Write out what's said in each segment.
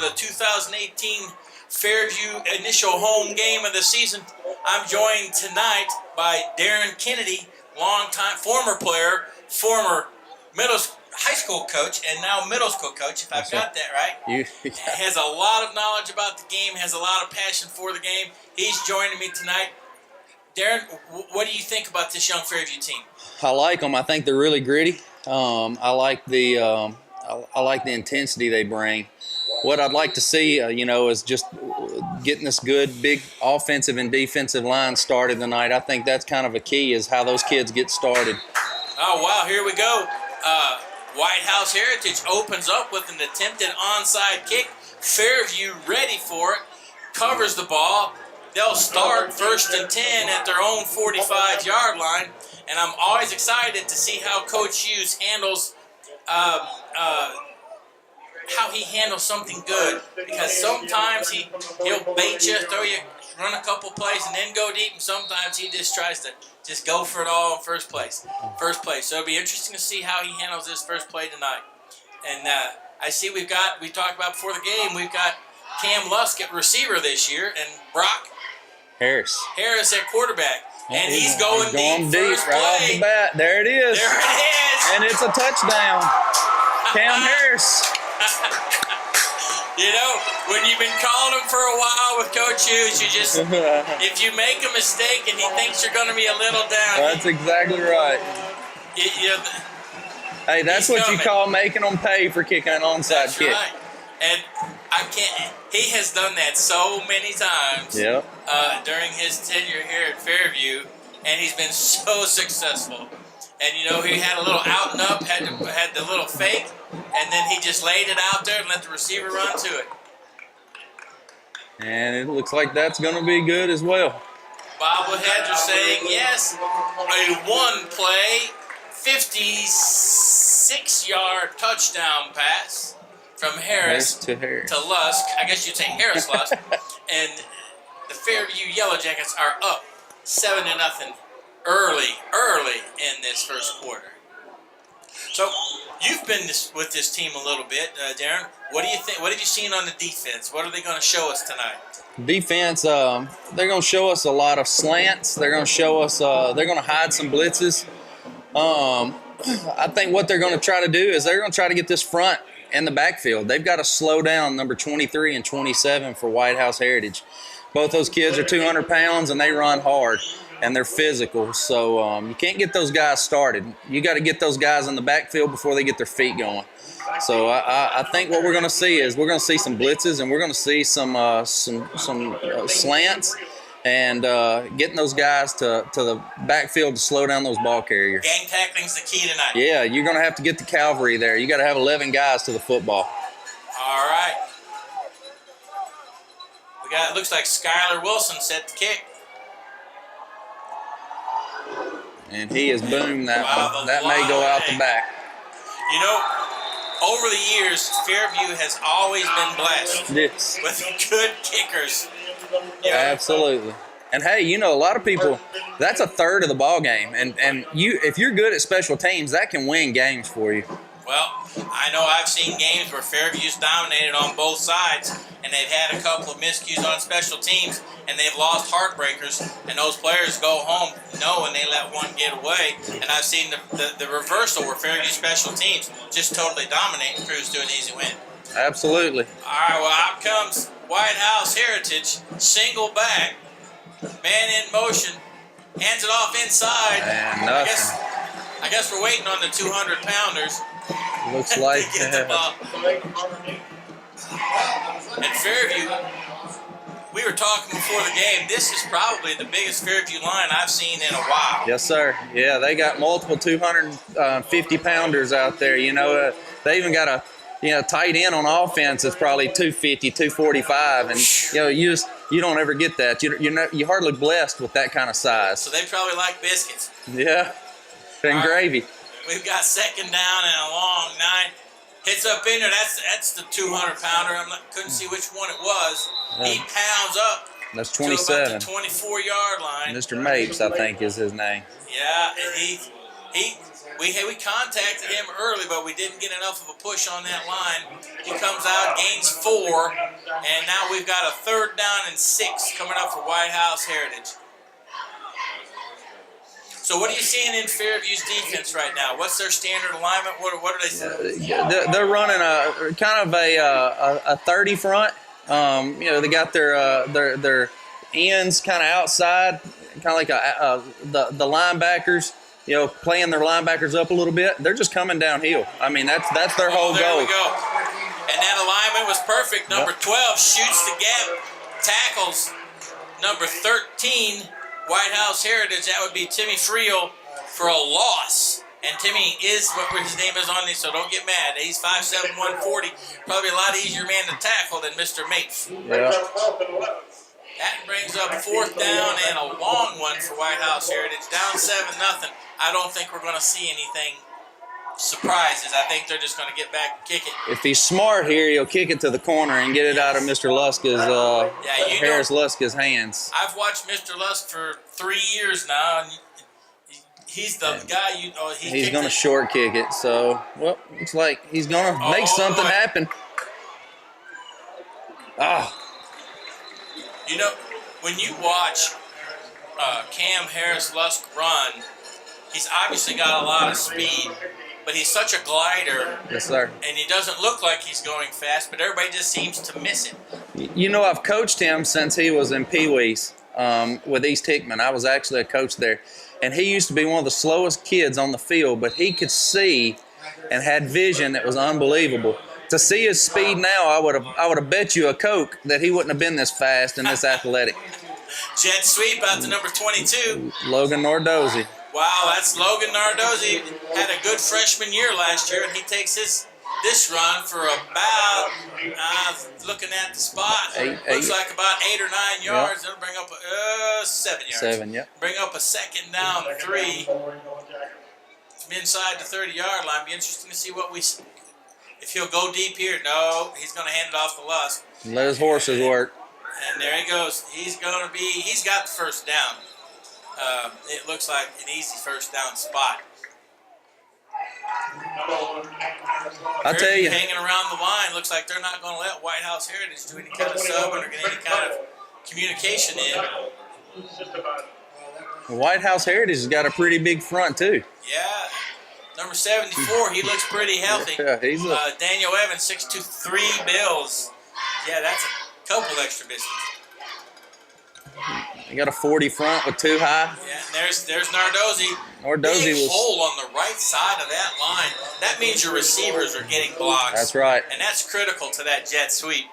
the 2018 Fairview initial home game of the season. I'm joined tonight by Darren Kennedy, longtime former player, former high school coach, and now middle school coach, if I've got that right. Has a lot of knowledge about the game, has a lot of passion for the game. He's joining me tonight. Darren, what do you think about this young Fairview team? I like them. I think they're really gritty. I like the intensity they bring. What I'd like to see, is just getting this good, big offensive and defensive line started tonight. I think that's kind of a key, is how those kids get started. Oh, wow, here we go. White House Heritage opens up with an attempted onside kick. Fairview ready for it, covers the ball. They'll start 1st and 10 at their own 45-yard line, and I'm always excited to see how Coach Hughes handles something good, because sometimes he'll bait you, throw you, run a couple plays, and then go deep, and sometimes he just tries to just go for it all in first place. So it'll be interesting to see how he handles this first play tonight. And I see we talked about before the game, we've got Cam Lusk at receiver this year, and Brock Harris at quarterback. And he's going deep first right play. Off the bat. There it is. And it's a touchdown. Cam Harris. When you've been calling him for a while with Coach Hughes, you just, if you make a mistake and he thinks you're going to be a little down. That's exactly right. Hey, that's what you call making them pay for kicking an onside kick. Right. And he has done that so many times during his tenure here at Fairview, and he's been so successful. And, he had a little out and up, had the little fake, and then he just laid it out there and let the receiver run to it. And it looks like that's going to be good as well. Bobbleheads are saying yes. A one-play, 56-yard touchdown pass from Harris to Lusk. I guess you'd say Harris-Lusk. And the Fairview Yellow Jackets are up 7-0 early in this first quarter. So you've been with this team a little bit, Darren. What do you think? What have you seen on the defense? What are they going to show us tonight? Defense, they're going to show us a lot of slants. They're going to show us. They're going to hide some blitzes. I think what they're going to try to do is they're going to try to get this front in the backfield. They've got to slow down number 23 and 27 for White House Heritage. Both those kids are 200 pounds and they run hard. And they're physical, so you can't get those guys started. You got to get those guys in the backfield before they get their feet going. So I think what we're going to see is we're going to see some blitzes, and we're going to see some slants, and getting those guys to the backfield to slow down those ball carriers. Gang tackling's the key tonight. Yeah, you're going to have to get the cavalry there. You got to have 11 guys to the football. All right. It looks like Skylar Wilson set the kick. And he has boomed that one. That may go out the back. Over the years, Fairview has always been blessed with good kickers. Absolutely. And hey, a lot of people, that's a third of the ball game. And if you're good at special teams, that can win games for you. Well, I know I've seen games where Fairview's dominated on both sides, and they've had a couple of miscues on special teams, and they've lost heartbreakers, and those players go home knowing they let one get away. And I've seen the reversal where Fairview special teams just totally dominate and cruise to an easy win. Absolutely. All right, well, out comes White House Heritage, single back, man in motion, hands it off inside. And I guess we're waiting on the 200-pounders. Looks like at Fairview, we were talking before the game, this is probably the biggest Fairview line I've seen in a while. Yes, sir. Yeah, they got multiple 250-pounders out there. They even got a tight end on offense that's probably 250, 245, and you don't ever get that. You're hardly blessed with that kind of size. So they probably like biscuits. Yeah, and gravy. We've got second down and a long 9. Hits up in there. That's the 200-pounder. Couldn't see which one it was. He pounds up. That's 27. To about the 24-yard line. Mr. Mapes, I think, is his name. Yeah, and We contacted him early, but we didn't get enough of a push on that line. He comes out, gains 4, and now we've got a 3rd down and 6 coming up for White House Heritage. So what are you seeing in Fairview's defense right now? What's their standard alignment? What are they saying? They're running a kind of a 30 front. They got their ends kind of outside, kind of like the linebackers. Playing their linebackers up a little bit. They're just coming downhill. I mean, that's their whole there goal. We go. And that alignment was perfect. Number 12 shoots the gap, tackles number 13, White House Heritage. That would be Timmy Friel for a loss. And Timmy is what his name is on this, so don't get mad. He's 5'7", 140. Probably a lot easier man to tackle than Mr. Mates. Yeah. That brings up 4th down and a long one for White House Heritage. Down 7-0. I don't think we're going to see anything surprises. I think they're just going to get back and kick it. If he's smart here, he'll kick it to the corner and get it out of Mr. Luska's, Harris Luska's hands. I've watched Mr. Lusk for 3 years now, and he's the guy he's going to short kick it. So, looks like he's going to make something happen. When you watch Cam Harris Lusk run, he's obviously got a lot of speed, but he's such a glider. Yes, sir. And he doesn't look like he's going fast, but everybody just seems to miss him. I've coached him since he was in Pee Wee's with East Hickman. I was actually a coach there. And he used to be one of the slowest kids on the field, but he could see and had vision that was unbelievable. To see his speed now, I would have bet you a Coke that he wouldn't have been this fast and this athletic. Jet sweep out to number 22. Logan Nardozzi. Wow, that's Logan Nardozzi. Had a good freshman year last year, and he takes this run for about, looking at the spot, looks like about 8 or 9 yards. It'll bring up 7 yards. 7, yep. Bring up a 2nd down, 3. From inside the 30-yard line. Be interesting to see if he'll go deep here. No, he's going to hand it off to Lusk. Let his horses work. And there he goes. He's got the 1st down. It looks like an easy 1st down spot. I'll tell you. Hanging around the line, looks like they're not going to let White House Heritage do any kind of sub or get any kind of communication in. White House Heritage has got a pretty big front, too. Yeah. Number 74, he looks pretty healthy. Yeah, Daniel Evans, 6'2", 3 Bills. Yeah, that's a couple extra distance. He got a 40 front with 2 high. Yeah, and there's Nardozzi. Nardozzi Big was hole on the right side of that line. That means your receivers are getting blocks. That's right. And that's critical to that jet sweep.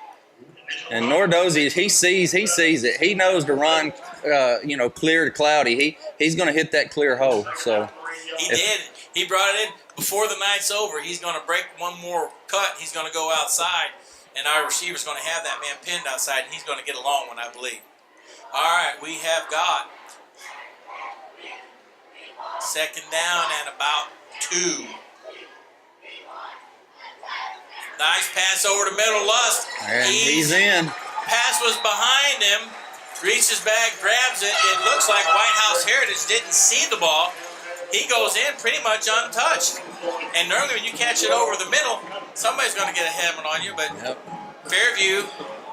And Nardozzi, he sees it. He knows to run, clear to cloudy. He's going to hit that clear hole. So he did. He brought it in before the night's over. He's going to break one more cut. He's going to go outside, and our receiver's going to have that man pinned outside, and he's going to get a long one, I believe. All right, we have got 2nd down and about 2. Nice pass over to middle, Lusk. And he's in. Pass was behind him. Reaches back, grabs it. It looks like White House Heritage didn't see the ball. He goes in pretty much untouched. And normally when you catch it over the middle, somebody's going to get a helmet on you. But Fairview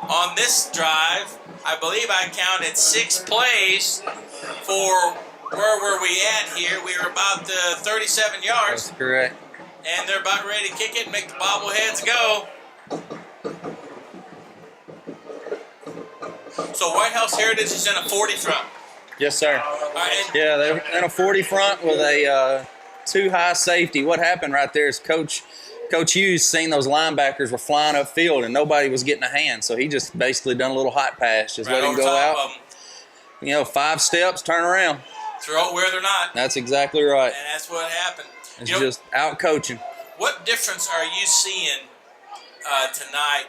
on this drive, I believe I counted 6 plays for where were we at here? We were about 37 yards. That's correct. And they're about ready to kick it and make the bobbleheads go. So White House Heritage is in a 40 front. Yes, sir. Right, yeah, they're in a 40 front with a 2 high safety. What happened right there is Coach Hughes seen those linebackers were flying upfield and nobody was getting a hand, so he just basically done a little hot pass, just let him go out. 5 steps, turn around. Throw it where they're not. That's exactly right. And that's what happened. It's just out coaching. What difference are you seeing tonight?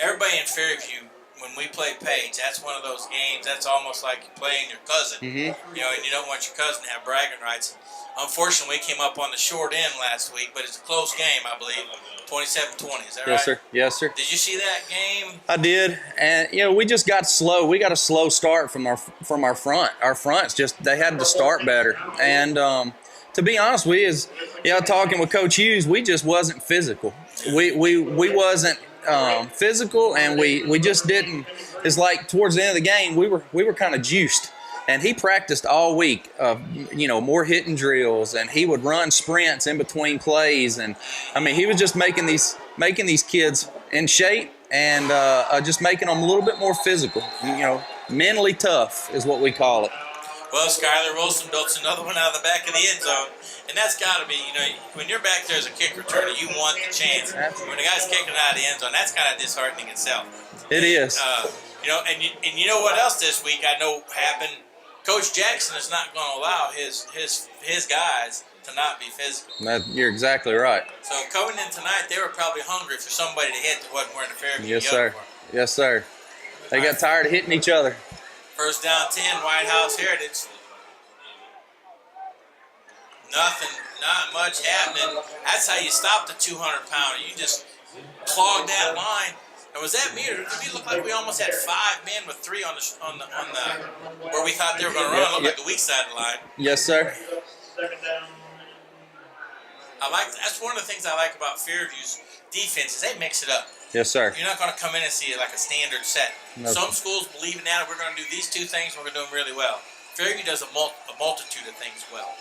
Everybody in Fairview, when we play Page, that's one of those games. That's almost like you're playing your cousin. Mm-hmm. And you don't want your cousin to have bragging rights. Unfortunately, we came up on the short end last week, but it's a close game, I believe. 27-20, is that right? Yes, sir. Yes, sir. Did you see that game? I did, and we just got slow. We got a slow start from our front. Our fronts they had to start better, and to be honest, we as talking with Coach Hughes, we just wasn't physical. We wasn't physical, and we just didn't. It's like towards the end of the game, we were kind of juiced, and he practiced all week. More hitting drills, and he would run sprints in between plays, and I mean, he was just making these kids in shape, and just making them a little bit more physical. Mentally tough is what we call it. Well, Skylar Wilson built another one out of the back of the end zone, and that's got to be, when you're back there as a kick returner, you want the chance. When the guy's kicking out of the end zone, that's kind of disheartening itself. It is. And you know what else this week I know happened? Coach Jackson is not going to allow his guys to not be physical. You're exactly right. So coming in tonight, they were probably hungry for somebody to hit that wasn't wearing a Fairview uniform. Yes, sir. They got right. tired of hitting each other. First down 10, White House Heritage. Nothing, not much happening. That's how you stop the 200-pounder. You just clog that line. And was that me, or did we look like we almost had 5 men with 3 on the where we thought they were going to run? It looked like the weak side of the line. Yes, sir. That's one of the things I like about Fairview's defense is they mix it up. Yes, sir. You're not going to come in and see like a standard set. No. Some schools believe in that. We're going to do these 2 things. We're going to do them really well. Fairview does a multitude of things well.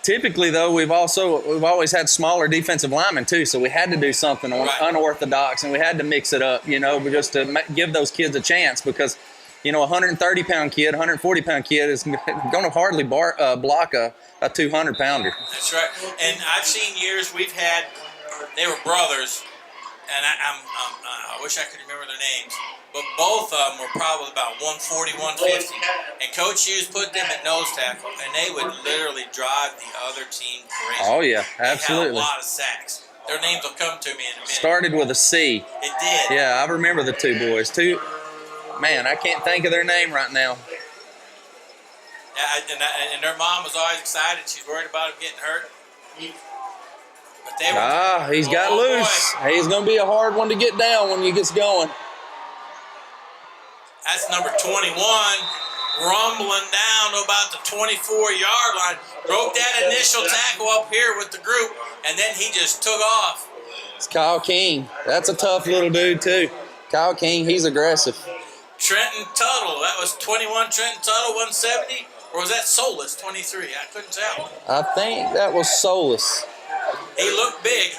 Typically, though, we've always had smaller defensive linemen too, so we had to do something unorthodox, and we had to mix it up, just to give those kids a chance, because, a 130-pound kid, 140-pound kid is going to hardly block a 200-pounder. That's right. And I've seen years we've had, they were brothers, and I wish I could remember their names, but both of them were probably about 140, 150. And Coach Hughes put them at nose tackle, and they would literally drive the other team crazy. Oh, yeah, absolutely. They had a lot of sacks. Their names will come to me in a minute. Started with a C. It did. Yeah, I remember the 2 boys. Man, I can't think of their name right now. Yeah, and their mom was always excited. She's worried about him getting hurt. But they were, he's got loose. Boy. He's going to be a hard one to get down when he gets going. That's number 21, rumbling down to about the 24-yard line. Broke that initial tackle up here with the group, and then he just took off. It's Kyle King. That's a tough little dude, too. Kyle King, he's aggressive. Trenton Tuttle. That was 21, Trenton Tuttle, 170. Or was that Solis, 23? I couldn't tell. I think that was Solis. He looked big.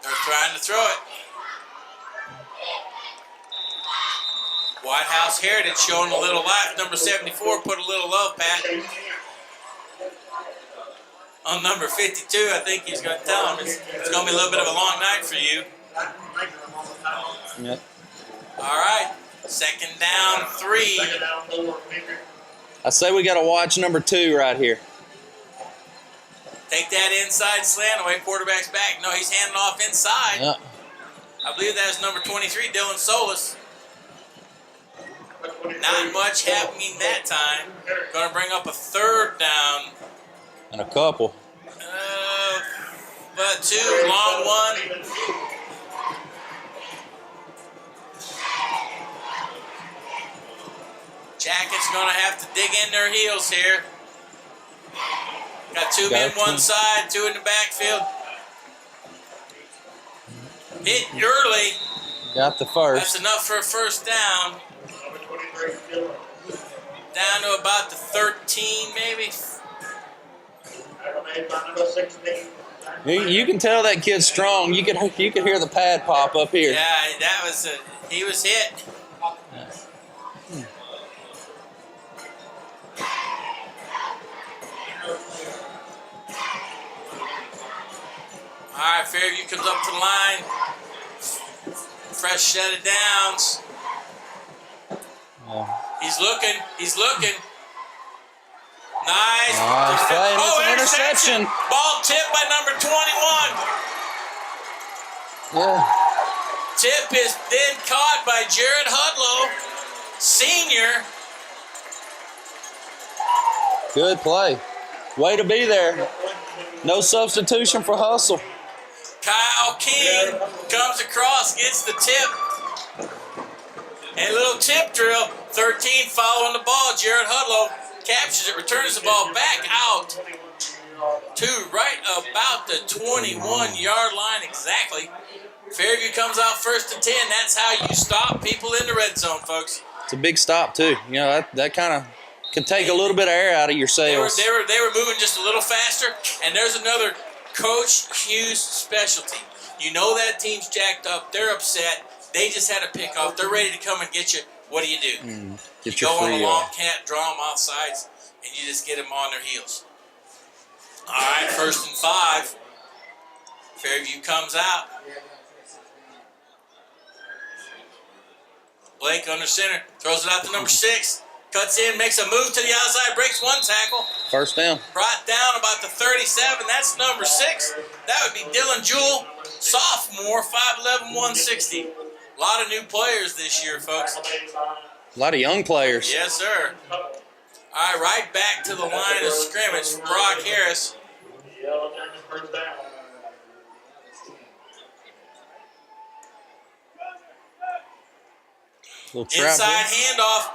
They're trying to throw it. White House Heritage showing a little life. Number 74 put a little love pat. On number 52, I think he's going to tell him it's going to be a little bit of a long night for you. Yep. All right. Second down, 3. I say we got to watch number 2 right here. Take that inside slant away, quarterback's back. No, he's handing off inside. Yep. I believe that's number 23, Dylan Solis. Not much happening that time. Going to bring up a 3rd down. And a couple. But 2, long one. Jackets going to have to dig in their heels here. Got 2 men one side, 2 in the backfield. Hit early. Got the first. That's enough for a first down. Down to about the 13, maybe. You can tell that kid's strong. You can hear the pad pop up here. Yeah, that was he was hit. All right, Fairview comes up to the line. Fresh set of downs. Yeah. He's looking. He's looking. Nice. Play. It's an interception. Ball tipped by number 21. Yeah. Tip is then caught by Jared Hudlow, senior. Good play. Way to be there. No substitution for hustle. Kyle King comes across, gets the tip. And a little tip drill. 13 following the ball. Jared Hudlow captures it, returns the ball back out to right about the 21-yard line exactly. Fairview comes out 1st and 10. That's how you stop people in the red zone, folks. It's a big stop too. You know, that kind of can take a little bit of air out of your sails. They were moving just a little faster. And there's another Coach Hughes specialty. You know that team's jacked up. They're upset. They just had a pick off. They're ready to come and get you. What do? You go on a long cat, draw them off sides, and you just get them on their heels. All right, 1st and 5. Fairview comes out. Blake under center, throws it out to number 6. Cuts in, makes a move to the outside, breaks one tackle. 1st down. Brought down about the 37. That's number 6. That would be Dylan Jewell, sophomore, 5'11", 160. A lot of new players this year, folks. A lot of young players. Yes, sir. All right, right back to the line of scrimmage for Brock Harris. Inside handoff.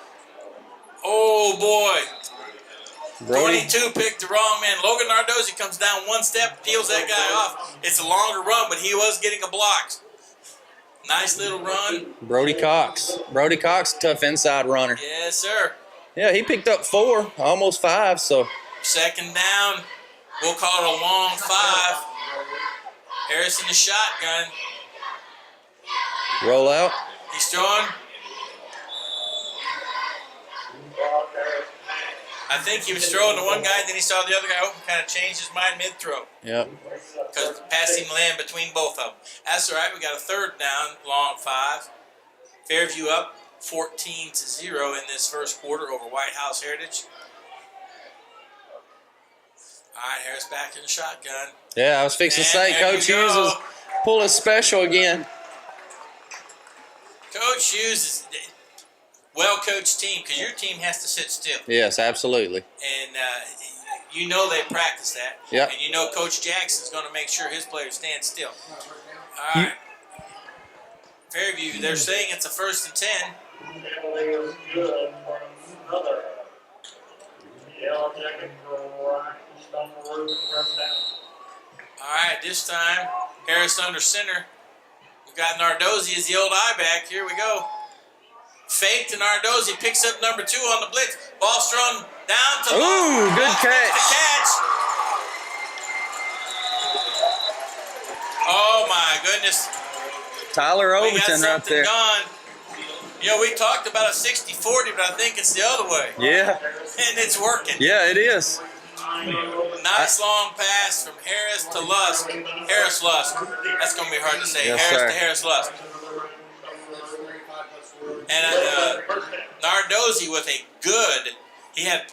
Oh, boy. Brody. 22 picked the wrong man. Logan Nardozzi comes down one step, peels that guy off. It's a longer run, but he was getting a block. Nice little run. Brody Cox. Brody Cox, tough inside runner. Yes, sir. Yeah, he picked up 4, almost 5, so. 2nd down. We'll call it a long 5. Harris in the shotgun. Roll out. He's throwing. I think he was throwing to one guy, then he saw the other guy open, kind of changed his mind mid-throw. Yep. Because the pass seemed to land between both of them. That's all right. We got a 3rd down, long 5. Fairview up 14-0 in this first quarter over White House Heritage. All right, Harris back in the shotgun. Yeah, I was fixing to say, Coach Hughes is pulling special again. Coach Hughes is well-coached team because your team has to sit still. Yes, absolutely. And you know they practice that. Yep. And you know Coach Jackson's going to make sure his players stand still. All right. Fairview, they're saying it's a 1st and 10. All right, this time, Harris under center. We've got Nardozzi as the old I-back. Here we go. Fake to Nardozzi, picks up number 2 on the blitz. Ball's thrown down to Ooh, good catch. The catch. Oh, my goodness. Tyler We got Overton right something there. gone. You know, we talked about a 60-40, but I think it's the other way. Yeah. And it's working. Yeah, it is. Nice long pass from Harris to Lusk. Harris Lusk. That's going to be hard to say. Yes, Harris sir. to Harris Lusk. And Nardozzi with a good, he had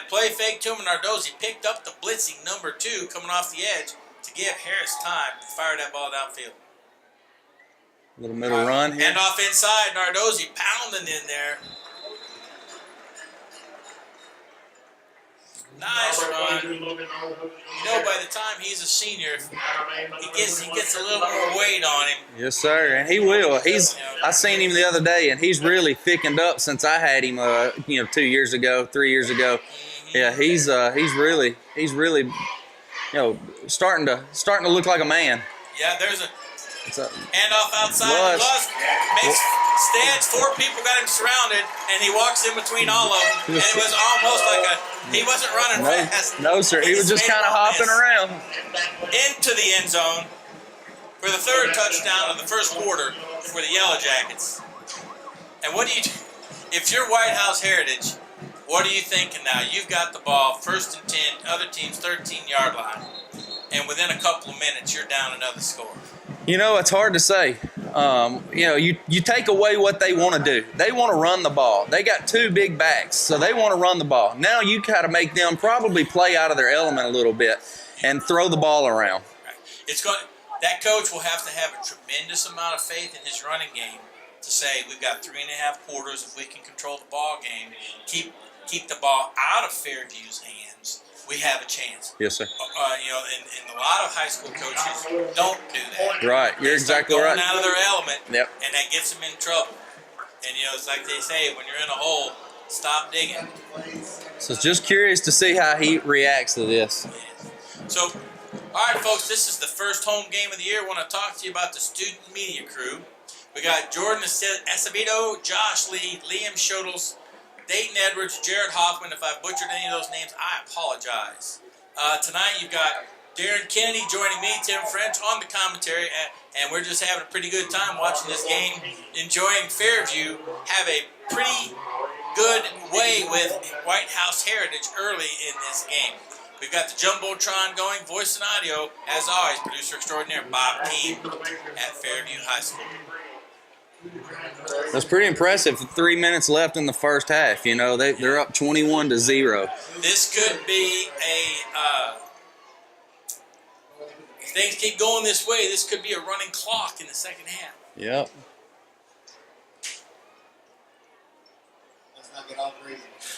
play fake to him, and Nardozzi picked up the blitzing number 2 coming off the edge to give Harris time to fire that ball downfield. Little middle run here. Hand off inside, Nardozzi pounding in there. Nice run. You know, by the time he's a senior, he gets a little more weight on him. Yes, sir, and he will. I seen him the other day, and he's really thickened up since I had him. 2 years ago, 3 years ago. Yeah, he's really, starting to look like a man. Yeah, there's a It's a handoff outside. Lusk stands. 4 people got him surrounded, and he walks in between all of them. And it was almost like he wasn't running fast. No, sir. He was just kind of hopping around. Into the end zone for the 3rd touchdown of the first quarter for the Yellow Jackets. And what do you do? If you're White House Heritage, what are you thinking now? You've got the ball, 1st and 10, other team's 13-yard line. And within a couple of minutes, you're down another score. You know, it's hard to say. You take away what they want to do. They want to run the ball. They got 2 big backs, so they want to run the ball. Now you got to make them probably play out of their element a little bit and throw the ball around. Right. That coach will have to have a tremendous amount of faith in his running game to say we've got 3.5 quarters. If we can control the ball game, keep the ball out of Fairview's hands, we have a chance. Yes, sir. And a lot of high school coaches don't do that. Right, you're exactly right. Going out of their element, Yep. and that gets them in trouble. And, you know, it's like they say, when you're in a hole, stop digging. So just curious to see how he reacts to this. So, all right, folks, this is the first home game of the year. I want to talk to you about the student media crew. We got Jordan Acevedo, Josh Lee, Liam Shodels, Dayton Edwards, Jared Hoffman. If I butchered any of those names, I apologize. Tonight you've got Darren Kennedy joining me, Tim French on the commentary, and we're just having a pretty good time watching this game, enjoying Fairview have a pretty good way with White House Heritage early in this game. We've got the Jumbotron going, voice and audio, as always, producer extraordinaire Bob Keene at Fairview High School. That's pretty impressive. 3 minutes left in the first half. You know, they're up 21-0. This could be if things keep going this way, this could be a running clock in the second half. Yep.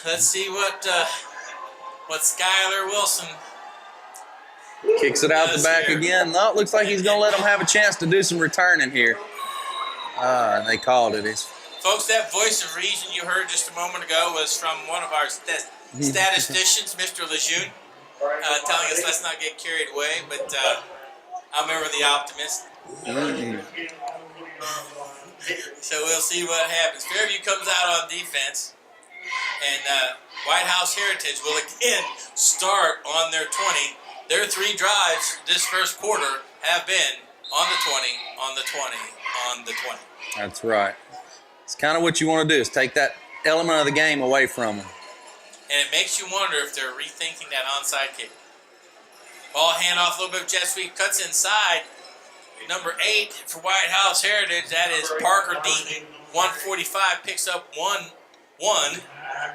Let's see what Skylar Wilson Kicks it out the back here. again. No, it looks like he's going to let them have a chance to do some returning here. And they called it. Folks, that voice of reason you heard just a moment ago was from one of our statisticians, Mr. Lejeune, telling us let's not get carried away, but I'm ever the optimist. So we'll see what happens. Fairview comes out on defense, and White House Heritage will again start on their 20. Their 3 drives this first quarter have been on the 20, on the 20, on the 20. That's right. It's kind of what you want to do is take that element of the game away from them. And it makes you wonder if they're rethinking that onside kick. Ball handoff, a little bit of jet sweep, cuts inside. Number 8 for White House Heritage, that is Parker Deaton. 145 picks up 1.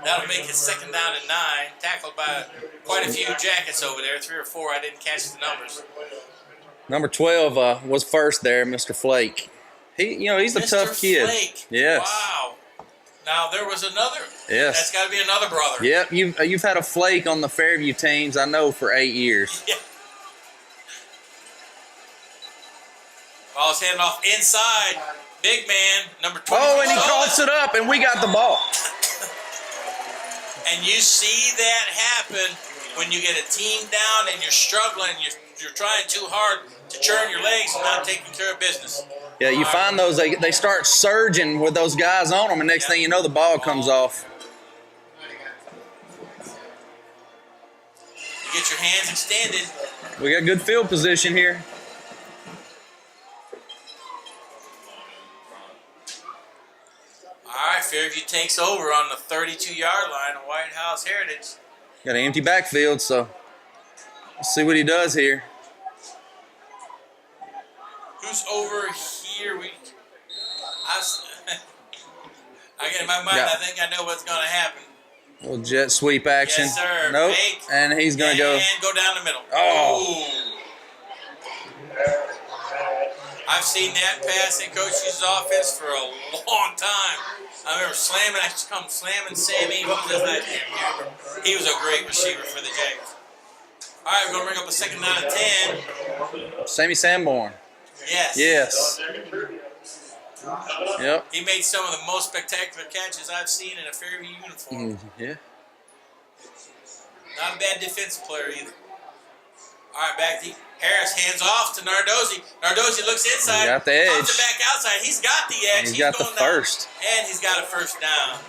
That'll make it second down and 9. Tackled by quite a few Jackets over there, 3 or 4. I didn't catch the numbers. Number 12 was first there, Mr. Flake. He's a Mr. tough kid. Flake. Yes. Wow. Now there was another. Yes. That's got to be another brother. Yep. You've had a Flake on the Fairview teams, I know, for 8 years. Yeah. Ball's handed off inside. Big man, number 20. Oh, and he calls it up, and we got the ball. And you see that happen when you get a team down and you're struggling, you're trying too hard to churn your legs and not taking care of business. Yeah, you find those, they start surging with those guys on them, and next thing you know, the ball comes off. You get your hands extended. We got good field position here. All right, Fairview takes over on the 32-yard line of White House Heritage. Got an empty backfield, so let's see what he does here. Who's over here? I get in my mind, I think I know what's going to happen. Little jet sweep action. Yes, sir. Nope. Fake. And he's going to go. And go down the middle. Oh. Ooh. I've seen that pass in Coach Hughes' offense for a long time. I remember slamming Sammy. What was his name? He was a great receiver for the Jaguars. All right, we're going to bring up a second down and 10. Sammy Sanborn. Yes. Yes. Yep. He made some of the most spectacular catches I've seen in a Fairview uniform. Yeah. Not a bad defensive player either. All right, back to Harris, hands off to Nardozzi. Nardozzi looks inside. He got the edge. Pops it back outside. He's got the edge. He's got the going first. down, and he's got a first down.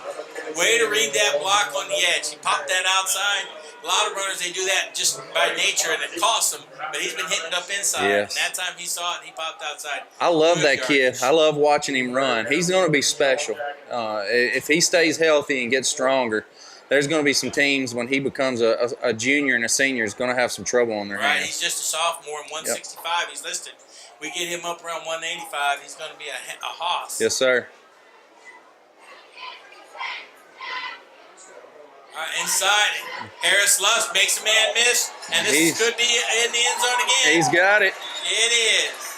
Way to read that block on the edge. He popped that outside. A lot of runners, they do that just by nature, and it costs them. But he's been hitting it up inside. Yes. And that time he saw it, and he popped outside. I love Good that yardage. kid. I love watching him run. He's going to be special. If he stays healthy and gets stronger, there's going to be some teams when he becomes a junior and a senior is going to have some trouble on their Right, hands. he's just a sophomore in 165. He's listed. We get him up around 185. He's going to be a hoss. Yes, sir. All right, inside. Harris Lusk makes a man miss, and this could be in the end zone again. He's got it. It is.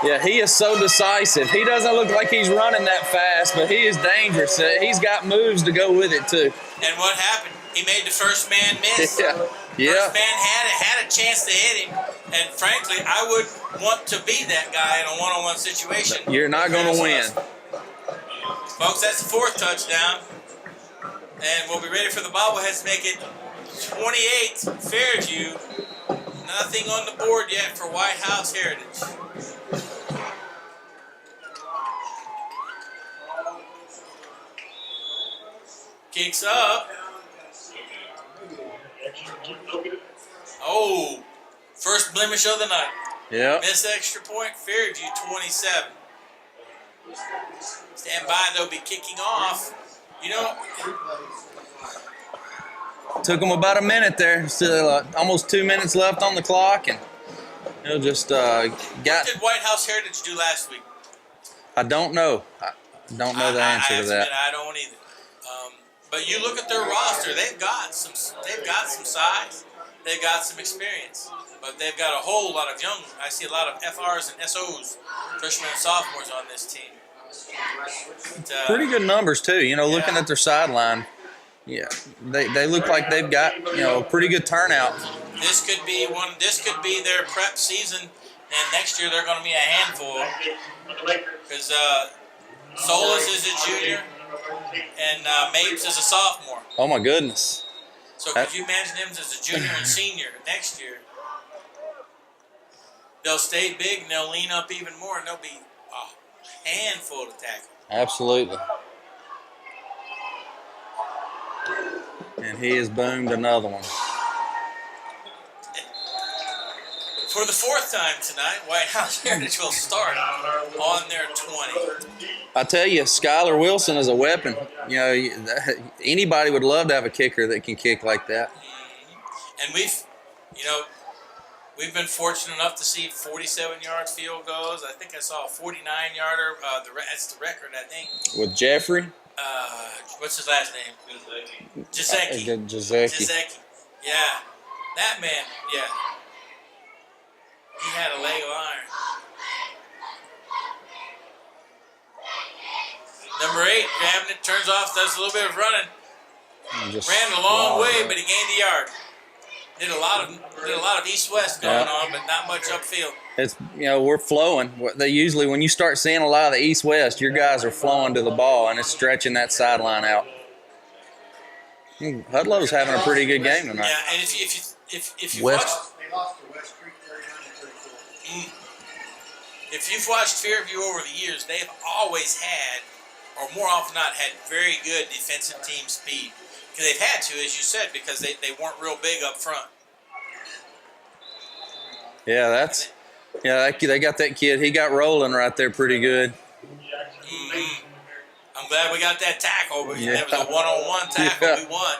Yeah, he is so decisive. He doesn't look like he's running that fast, but he is dangerous. He's got moves to go with it, too. And what happened? He made the first man miss. Yeah. First man had a chance to hit him. And frankly, I would want to be that guy in a one-on-one situation. You're not going to win. Folks, that's the 4th touchdown. And we'll be ready for the bobbleheads to make it 28 Fairview. Nothing on the board yet for White House Heritage. Kicks up. Oh, first blemish of the night. Yeah. Missed extra point, Fairview 27. Stand by, they'll be kicking off. You know, Took them about a minute there. Still almost 2 minutes left on the clock, and it'll just what got. did White House Heritage do last week? I don't know. I don't know the answer I to that. admit, I don't either. But you look at their roster; they've got some size, they've got some experience, but they've got a whole lot of young. I see a lot of FRs and SOs, freshmen and sophomores on this team. But, Pretty good numbers too. You know, looking at their sideline, yeah, they look like they've got a pretty good turnout. This could be their prep season, and next year they're going to be a handful because Solis is a junior and Mapes is a sophomore. Oh my goodness! So could you imagine them as a junior and senior next year? They'll stay big and they'll lean up even more, and they'll be a handful to tackle. Absolutely. And he has boomed another one. For the 4th time tonight, White House Heritage will start on their 20. I tell you, Skylar Wilson is a weapon. Anybody would love to have a kicker that can kick like that. And we've been fortunate enough to see 47-yard field goals. I think I saw a 49-yarder. That's the record, I think. With Jeffrey? What's his last name? Giuseppe. Giuseppe. Yeah. That man, yeah. He had a leg of iron. Number 8, grabbing it, turns off, does a little bit of running. Ran a long way, but he gained the yard. Did a lot of east-west going on, but not much upfield. It's we're flowing. They usually, when you start seeing a lot of the east-west, your guys are flowing to the ball and it's stretching that sideline out. Hudlow's having a pretty good game tonight. Yeah, and if you West. If you've watched Fairview over the years, they've always had, or more often not had, very good defensive team speed. Because they've had to, as you said, because they weren't real big up front. Yeah, they got that kid. He got rolling right there pretty good. Mm-hmm. I'm glad we got that tackle. That was a one-on-one tackle. We won.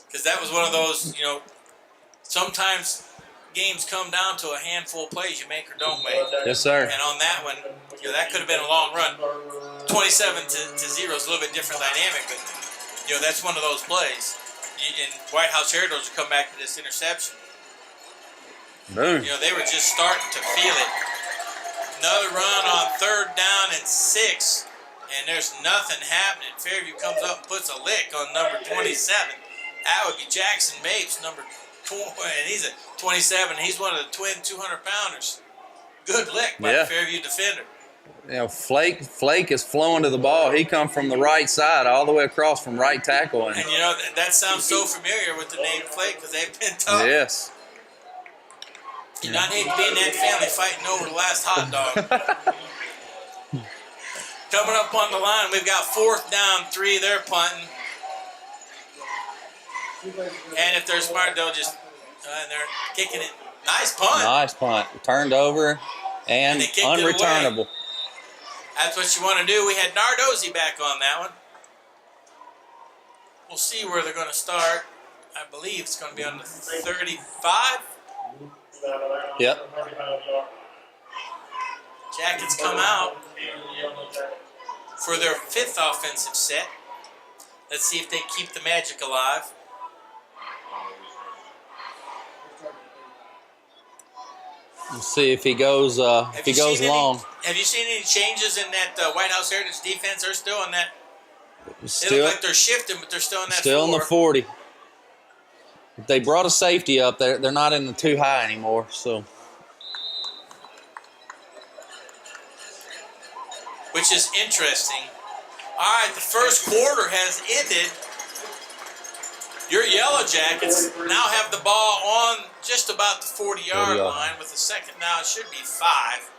Because that was one of those, sometimes games come down to a handful of plays you make or don't make. Yes, sir. And on that one, that could have been a long run. 27 to 0 is a little bit different dynamic, but that's one of those plays. And White House Heritage will come back to this interception. Boom. They were just starting to feel it. Another run on 3rd down and 6, and there's nothing happening. Fairview comes up and puts a lick on number 27. That would be Jackson Mapes, number 20, and he's a 27. He's one of the twin 200-pounders. Good lick by the Fairview defender. Flake is flowing to the ball. He come from the right side all the way across from right tackle. And that sounds so familiar with the name Flake because they've been tough. Yes. You not hate to be in that family fighting over the last hot dog. Coming up on the line, we've got 4th down, 3. They're punting. And if they're smart, they'll just they're kicking it. Nice punt. Nice punt. Turned over and unreturnable. That's what you want to do. We had Nardozzi back on that one. We'll see where they're going to start. I believe it's going to be on the 35. Yep. Jackets come out for their 5th offensive set. Let's see if they keep the magic alive. We'll see if he goes. If he goes long. Have you seen any changes in that White House Heritage defense? They're still in that. Still, they look like they're shifting, but they're still in that. Still in the 40. They brought a safety up. They're not in the too high anymore. So. Which is interesting All right, the first quarter has ended. Your Yellow Jackets now have the ball on just about the 40-yard line with the second now. It should be 5.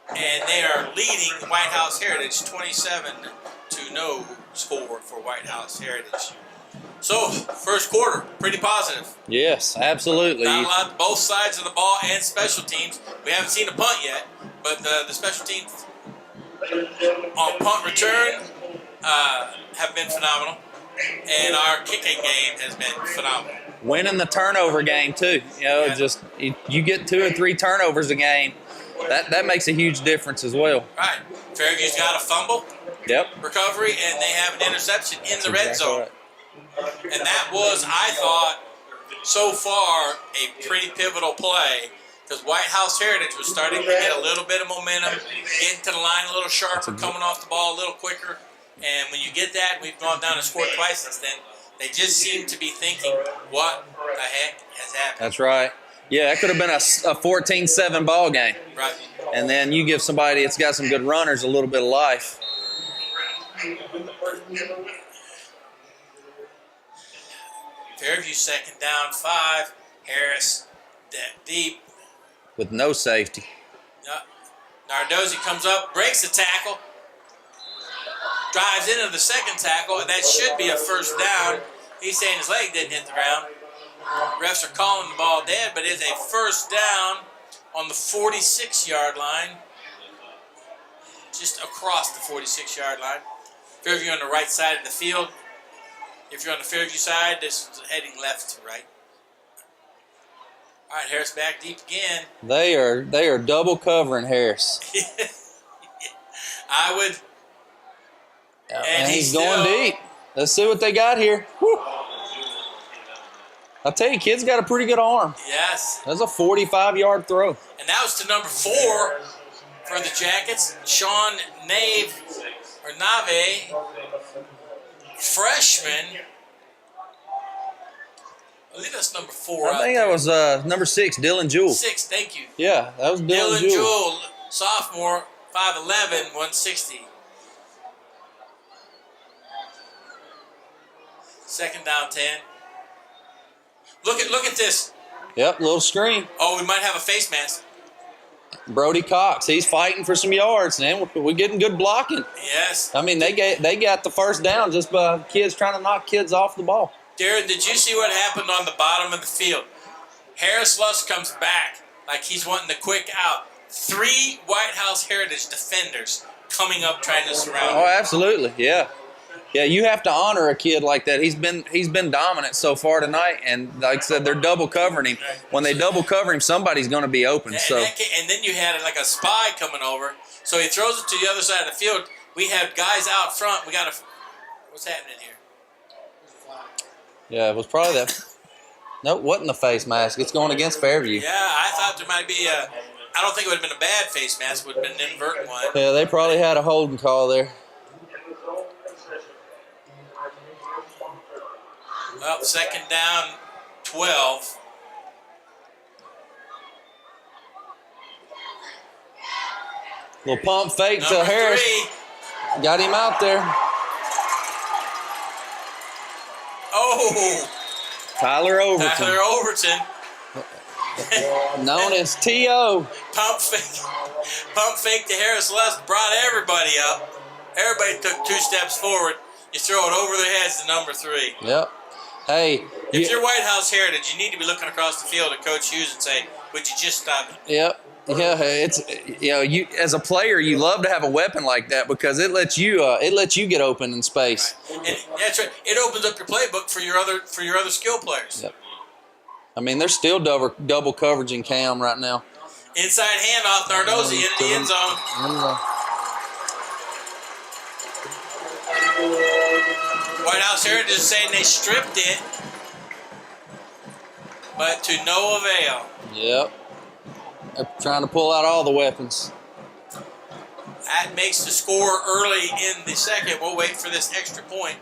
And they are leading White House Heritage 27-0 score for White House Heritage. So, first quarter, pretty positive. Yes, absolutely. Not a lot, both sides of the ball and special teams. We haven't seen a punt yet, but the special teams on punt return have been phenomenal. And our kicking game has been phenomenal. Winning the turnover game too. You know, just you get 2 or 3 turnovers a game. That makes a huge difference as well. Right. Fairview's got a fumble. Yep. Recovery, and they have an interception in the red zone. Right. And that was, I thought, so far a pretty pivotal play because White House Heritage was starting to get a little bit of momentum, getting to the line a little sharper, coming off the ball a little quicker. And when you get that, we've gone down and scored twice since then. They just seem to be thinking, what the heck has happened? That's right. Yeah, that could have been a 14-7 ball game. Right. And then you give somebody that's got some good runners a little bit of life. Fairview second down 5. Harris deep. With no safety. Nardozzi comes up, breaks the tackle. Drives into the second tackle, and that should be a first down. He's saying his leg didn't hit the ground. Refs are calling the ball dead, but it's a first down on the 46-yard line. Just across the 46-yard line. Fairview on the right side of the field. If you're on the Fairview side, this is heading left to right. All right, Harris back deep again. They are double covering Harris. I would. And he's going deep. Let's see what they got here. Woo. I'll tell you, kid's got a pretty good arm. Yes. That's a 45-yard throw. And that was to number 4 for the Jackets, Sean Nave, freshman. I believe that's number 4. I think that was number 6, Dylan Jewell. 6, thank you. Yeah, that was Dylan Jewell. Jewell, sophomore, 5'11", 160. Second down 10. Look at this. Yep, little screen. Oh, we might have a face mask. Brody Cox, he's fighting for some yards, and we're getting good blocking. Yes. I mean, they got the first down just by kids trying to knock kids off the ball. Darren, did you see what happened on the bottom of the field? Harris Lusk comes back like he's wanting to quick out. 3 White House Heritage defenders coming up trying to surround him. Oh, absolutely, yeah. Yeah, you have to honor a kid like that. He's been dominant so far tonight, and like I said, they're double covering him. When they double cover him, somebody's going to be open. And then you had like a spy coming over, so he throws it to the other side of the field. We have guys out front. What's happening here? Yeah, it was probably that. No, it wasn't the face mask. It's going against Fairview. Yeah, I thought there might be a. I don't think it would have been a bad face mask. It would have been an inadvertent one. Yeah, they probably had a holding call there. Well, second down, 12. Little pump fake Number to Harris. 3. Got him out there. Oh. Tyler Overton. Tyler Overton. Known as T.O. Pump fake to Harris Lusk brought everybody up. Everybody took 2 steps forward. You throw it over their heads to number 3. Yep. Hey. If you're White House Heritage, you need to be looking across the field at Coach Hughes and say, would you just stop it? Yep. Yeah, it's you as a player, you love to have a weapon like that because it lets you get open in space. Right. And that's right. It opens up your playbook for your other skill players. Yep. I mean, there's still double coverage in Cam right now. Inside handoff, Nardozzi into the end zone. White House Heritage is saying they stripped it, but to no avail. Yep. They're trying to pull out all the weapons. That makes the score early in the second. We'll wait for this extra point.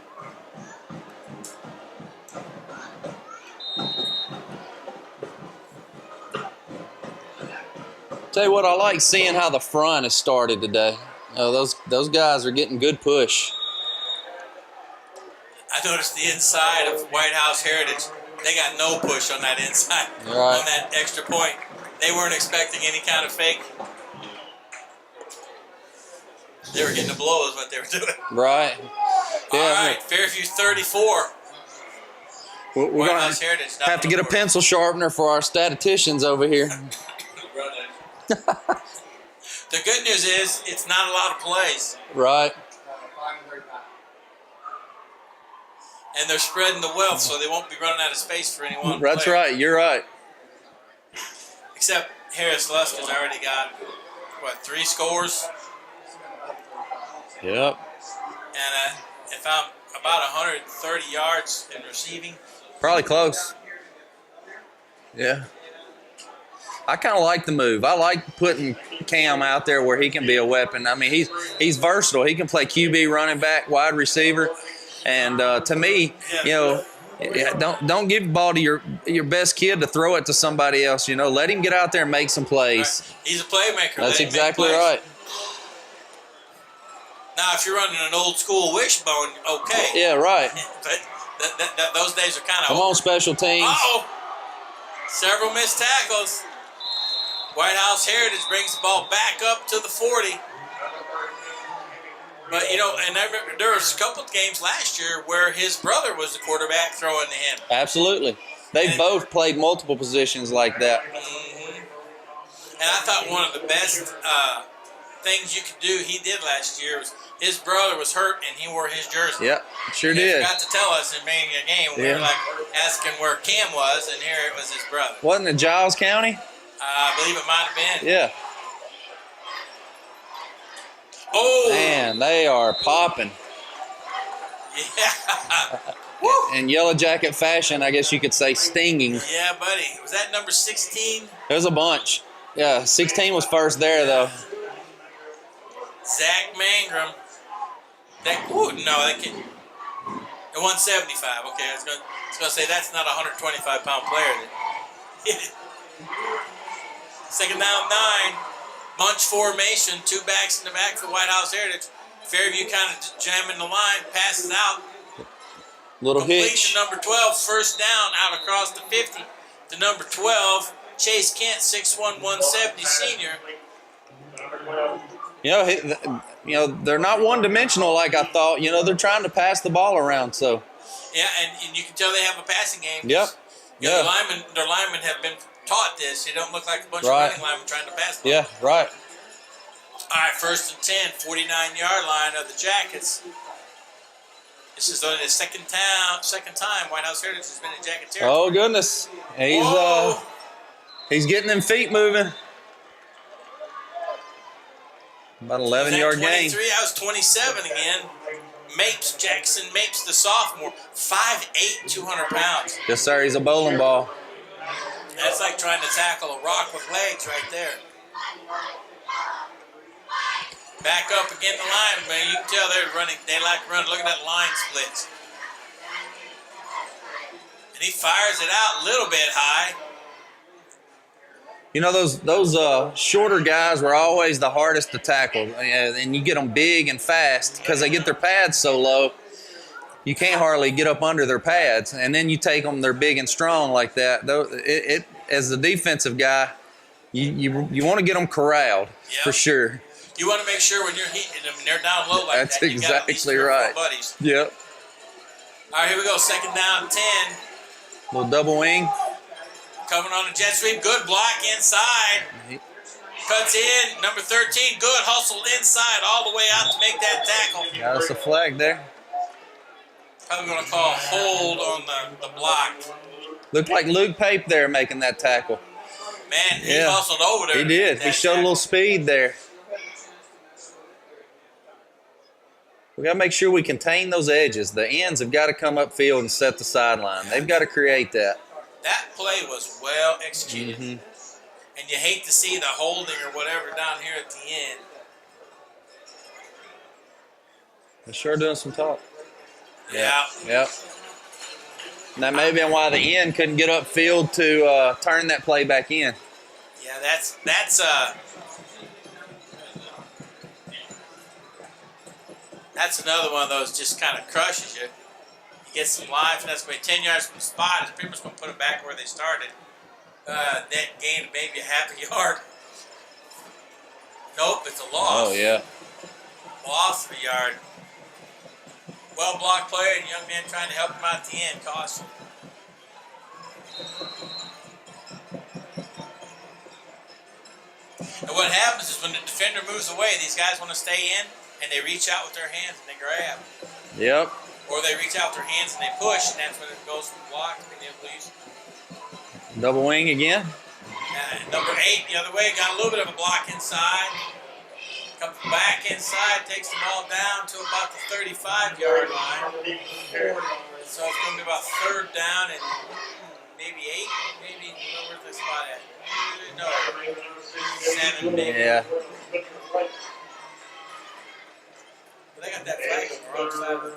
Tell you what, I like seeing how the front has started today. Those guys are getting good push. I noticed the inside of White House Heritage, they got no push on that inside, Right. on that extra point. They weren't expecting any kind of fake. They were getting a blow is what they were doing. Right. Yeah. All right, Fairview 34. We're White going House to Heritage. have to get a pencil sharpener for our statisticians over here. The good news is it's not a lot of plays. Right. And they're spreading the wealth, so they won't be running out of space for anyone. That's right. You're right. Except Harris Luster's already got, 3 scores? Yep. And if I'm about 130 yards in receiving. Probably close. Yeah. I kind of like the move. I like putting Cam out there where he can be a weapon. I mean, he's versatile. He can play QB, running back, wide receiver. And to me, don't give the ball to your best kid to throw it to somebody else. Let him get out there and make some plays. Right. He's a playmaker. That's exactly right. Now, if you're running an old school wishbone, okay. Yeah, right. But those days are kind of Come on, special teams. Uh-oh. Several missed tackles. White House Heritage brings the ball back up to the 40. But, and there was a couple of games last year where his brother was the quarterback throwing to him. Absolutely. They both played multiple positions like that. Mm-hmm. And I thought one of the best things you could do, he did last year, was his brother was hurt and he wore his jersey. Yep, sure and did. He forgot to tell us in beginning of the game. We were asking where Cam was, and here it was his brother. Wasn't it Giles County? I believe it might have been. Yeah. Oh! Man, they are popping. Yeah. In Yellow Jacket fashion, I guess you could say stinging. Yeah, buddy. Was that number 16? There's a bunch. Yeah, 16 was first there, though. Zach Mangrum. They can. At 175. Okay, I was going to say that's not a 125-pound player. Second down 9. Bunch formation. 2 backs in the back for White House Heritage. Fairview kind of jamming the line. Passes out. Little Complete hitch. to number 12. First down out across the 50 to number 12. Chase Kent, 6'1", 170 senior. They're not one-dimensional like I thought. They're trying to pass the ball around. So. Yeah, and you can tell they have a passing game. Yep. Their linemen have been taught this. They don't look like a bunch of running linemen trying to pass the ball. Yeah, right. All right, 1st and 10, 49-yard line of the Jackets. This is only the second time White House Heritage has been in Jacket territory. Oh goodness, he's getting them feet moving. About 11-yard gain. 23, I was 27 again. Jackson Mapes, the sophomore, 5'8", 200 pounds. Yes, sir. He's a bowling ball. That's like trying to tackle a rock with legs right there. Back up again the line, man. You can tell they're running. They like running. Look at that line splits. And he fires it out a little bit high. Those shorter guys were always the hardest to tackle, and you get them big and fast because they get their pads so low. You can't hardly get up under their pads, and then you take them. They're big and strong like that. As a defensive guy, you want to get them corralled for sure. You want to make sure when you're hitting them and they're down low like That's that, you got at least exactly 3 or 4 right. buddies. Yep. All right, here we go. Second down, 10. Little double wing. Coming on a jet sweep. Good block inside. Cuts in. Number 13. Good. Hustled inside all the way out to make that tackle. Got us a flag there. Probably going to call hold on the block. Looked like Luke Pape there making that tackle. Man, he hustled over there. He did. He showed a little speed there. We got to make sure we contain those edges. The ends have got to come upfield and set the sideline. They've got to create that. That play was well executed. Mm-hmm. And you hate to see the holding or whatever down here at the end. They're sure doing some talk. Yeah. Yep. And that may have been why the end couldn't get upfield to turn that play back in. Yeah, that's another one of those just kind of crushes you. get some life, and that's going to be 10 yards from the spot. It's pretty much going to put them back where they started. Net gain of maybe a half a yard. Nope, it's a loss. Oh, yeah. Loss of a yard. Well blocked player and young man trying to help him out at the end. Caution. And what happens is when the defender moves away, these guys want to stay in, and they reach out with their hands and they grab. Yep. Or they reach out with their hands and they push, and that's when it goes from block to the leaves. Double wing again. Number 8 the other way, got a little bit of a block inside. Comes back inside, takes the ball down to about the 35-yard line. So it's going to be about 3rd down and maybe 8, maybe, where's the spot at? No, 7 maybe. Yeah. But they got that flag on the wrong side of the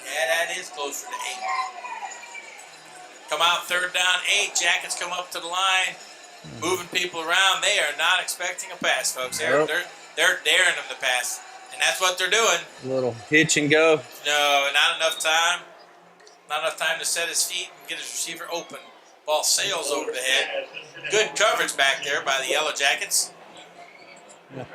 Yeah, that is closer to 8. Come out 3rd down, 8. Jackets come up to the line, moving people around. They are not expecting a pass, folks. They're daring them to pass, and that's what they're doing. A little hitch and go. No, not enough time. Not enough time to set his feet and get his receiver open. Ball sails over the head. Good coverage back there by the Yellow Jackets.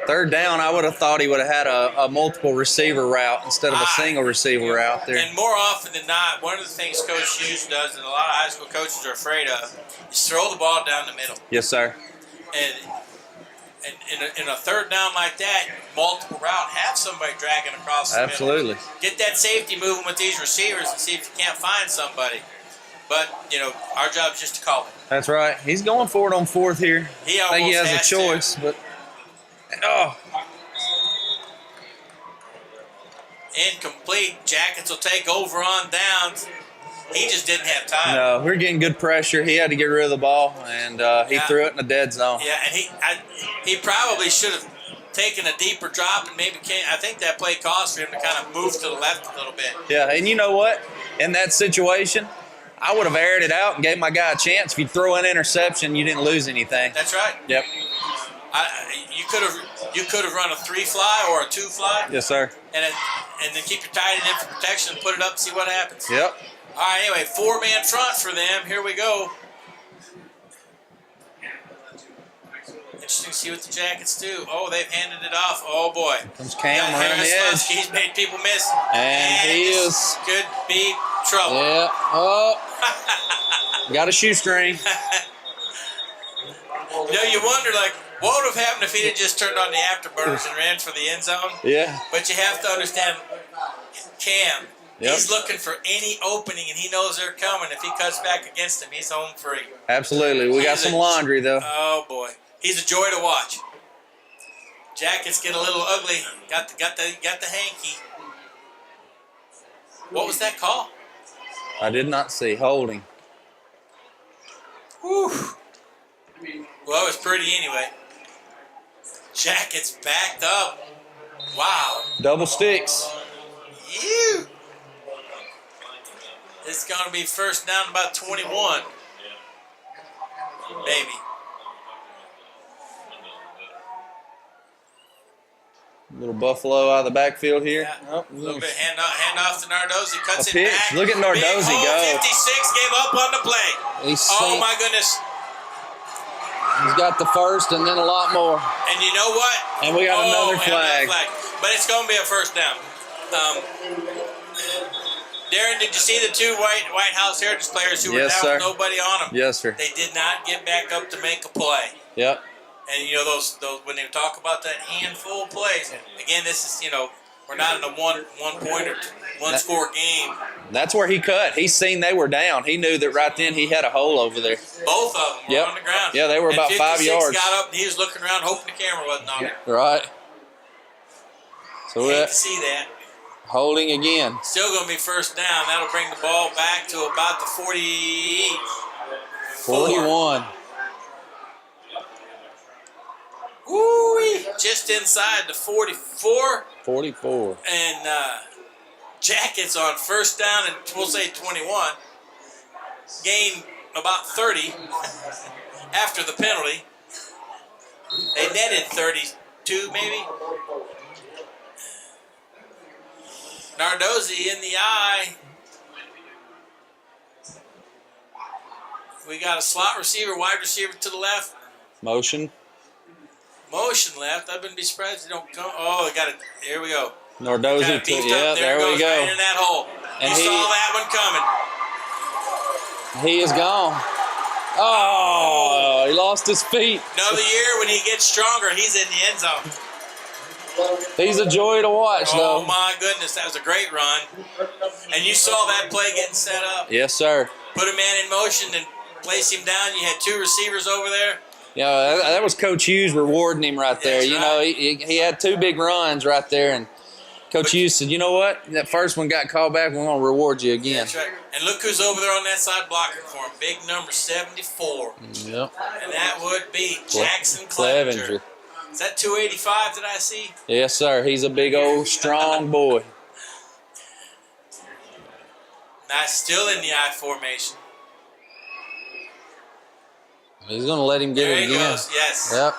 3rd down, I would have thought he would have had a multiple receiver route instead of a single receiver route there. And more often than not, one of the things Coach Hughes does, and a lot of high school coaches are afraid of, is throw the ball down the middle. Yes, sir. And in a 3rd down like that, multiple route, have somebody dragging across the Absolutely. middle. Get that safety moving with these receivers and see if you can't find somebody. But, our job is just to call it. That's right. He's going for it on 4th here. He I think he almost has a choice, but incomplete. Jackets will take over on downs. He just didn't have time. No, we're getting good pressure. He had to get rid of the ball, and he threw it in the dead zone. Yeah, and he probably should have taken a deeper drop and maybe I think that play cost for him to kind of move to the left a little bit. Yeah, and you know what? In that situation, I would have aired it out and gave my guy a chance. If you throw an interception, you didn't lose anything. That's right. Yep. You could have run a 3-fly or a 2-fly. Yes, sir. And then keep your tight end in for protection and put it up and see what happens. Yep. All right, anyway, 4-man front for them. Here we go. Interesting to see what the Jackets do. Oh, they've handed it off. Oh, boy. Comes Cam around the edge. He's made people miss. And he is. Could be trouble. Yeah. Oh. Got a shoestring. You wonder, what would have happened if he had just turned on the afterburners and ran for the end zone? Yeah. But you have to understand, Cam, Yep. He's looking for any opening, and he knows they're coming. If he cuts back against him, he's home free. Absolutely. We got some laundry, though. Oh, boy. He's a joy to watch. Jackets get a little ugly. Got the hanky. What was that call? I did not see. Holding. Whew. Well, it was pretty anyway. Jackets backed up. Wow. Double sticks. You. It's going to be 1st down about 21. Maybe. Little Buffalo out of the backfield here. Yeah. Oh, A little bit hand off to Nardozzi. Cuts it pitch. back. Look at Nardozzi go. 56 gave up on the play. Oh, my goodness. He's got the first and then a lot more. And you know what? And we got another flag. But it's going to be a 1st down. Darren, did you see the 2 White House Heritage players who were down with nobody on them? Yes, sir. They did not get back up to make a play. Yep. And, those when they talk about that handful of plays, again, this is, we're not in a one-point or one-score game. That's where he cut. He seen they were down. He knew that right then he had a hole over there. Both of them were on the ground. Yeah, they were about 5 yards. Got up and he was looking around hoping the camera wasn't on it. Right. So hate to see that. Holding again. Still going to be 1st down. That'll bring the ball back to about the 41. Woo-wee. Just inside the 44. 44. And Jackets on 1st down, and we'll say 21. Gain about 30 after the penalty. They netted 32 maybe. Nardozzi in the eye. We got a slot receiver, wide receiver to the left. Motion left. I wouldn't be surprised if they don't come. Oh, we got it. Here we go. Nardozzi. Yeah, there we go. Right in that hole. And you saw that one coming. He is gone. Oh, he lost his feet. Another year when he gets stronger, he's in the end zone. He's a joy to watch, though. Oh, my goodness. That was a great run. And you saw that play getting set up. Yes, sir. Put a man in motion and place him down. You had two receivers over there. Yeah, that was Coach Hughes rewarding him right there. That's right. He had two big runs right there, and Coach Hughes said, you know what? That first one got called back. We're going to reward you again. That's right. And look who's over there on that side blocking for him. Big number 74. Yep. And that would be Jackson Clevenger. Is that 285 that I see? Yes, sir. He's a big old strong boy. Nice. Still in the I formation. He's going to let him get there it he again. Goes. Yes. Yep.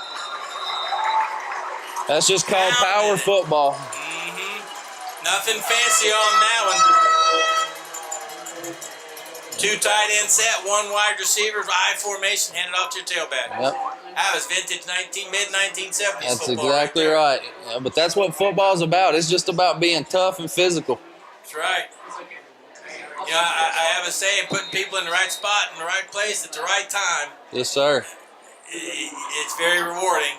That's just called power football. Nothing fancy on that one. Two tight end set, one wide receiver, I formation, handed off to your tailback. Yep. That was vintage mid-1970s That's football. exactly right. Yeah, but that's what football's about. It's just about being tough and physical. That's right. You know, I have a saying, putting people in the right spot, in the right place, at the right time. Yes, sir. It's very rewarding.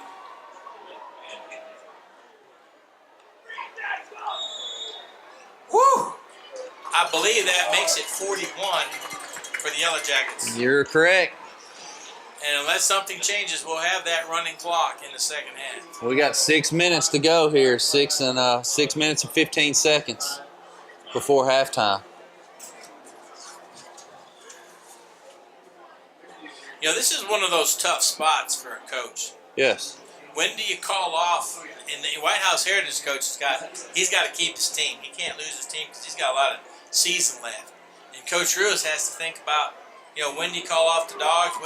Woo! I believe that makes it 41 for the Yellow Jackets. You're correct. And unless something changes, we'll have that running clock in the second half. We got 6 minutes to go here. 6 minutes and 15 seconds before halftime. You know, this is one of those tough spots for a coach. Yes. When do you call off? And the White House Heritage coach he's got to keep his team. He can't lose his team because he's got a lot of season left. And Coach Ruiz has to think about, when do you call off the dogs?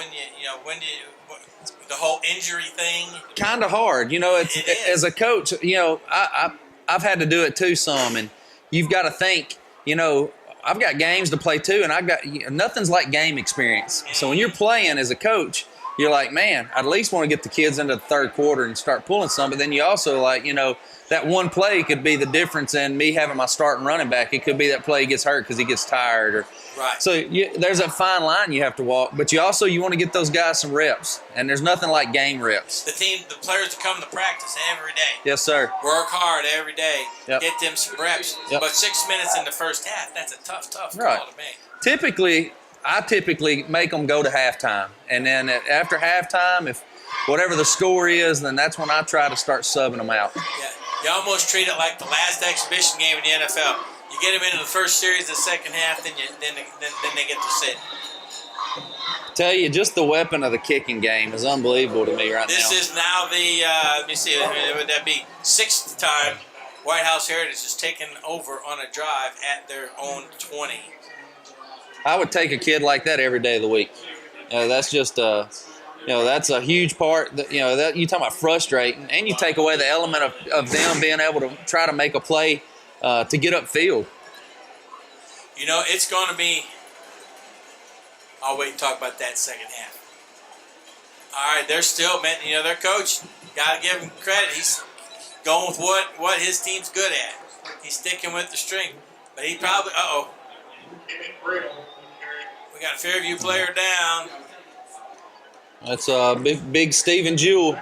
The whole injury thing. Kind of hard, it's as a coach. I've had to do it too some, and you've got to think. I've got games to play too, and nothing's like game experience. So when you're playing as a coach, you're like, man, I'd at least want to get the kids into the third quarter and start pulling some. But then you also that one play could be the difference in me having my starting running back. It could be that play gets hurt because he gets tired. Right. So there's a fine line you have to walk. But you want to get those guys some reps. And there's nothing like game reps. The players that come to practice every day. Yes, sir. Work hard every day. Yep. Get them some reps. Yep. But 6 minutes in the first half, that's a tough right. call to make. I typically make them go to halftime. And then after halftime, if whatever the score is, then that's when I try to start subbing them out. Yeah. You almost treat it like the last exhibition game in the NFL. You get them into the first series, the second half, then they get to sit. Tell you, just the weapon of the kicking game is unbelievable to me right now. This is now the, let me see, would that be sixth time White House Heritage is taking over on a drive at their own 20. I would take a kid like that every day of the week. That's just that's a huge part. That you talking about frustrating, and you take away the element of them being able to try to make a play to get upfield. It's going to be. I'll wait and talk about that second half. All right, they're still, their coach. Got to give him credit. He's going with what his team's good at. He's sticking with the string, but he probably. We got a Fairview player down. That's big Stephen Jewell.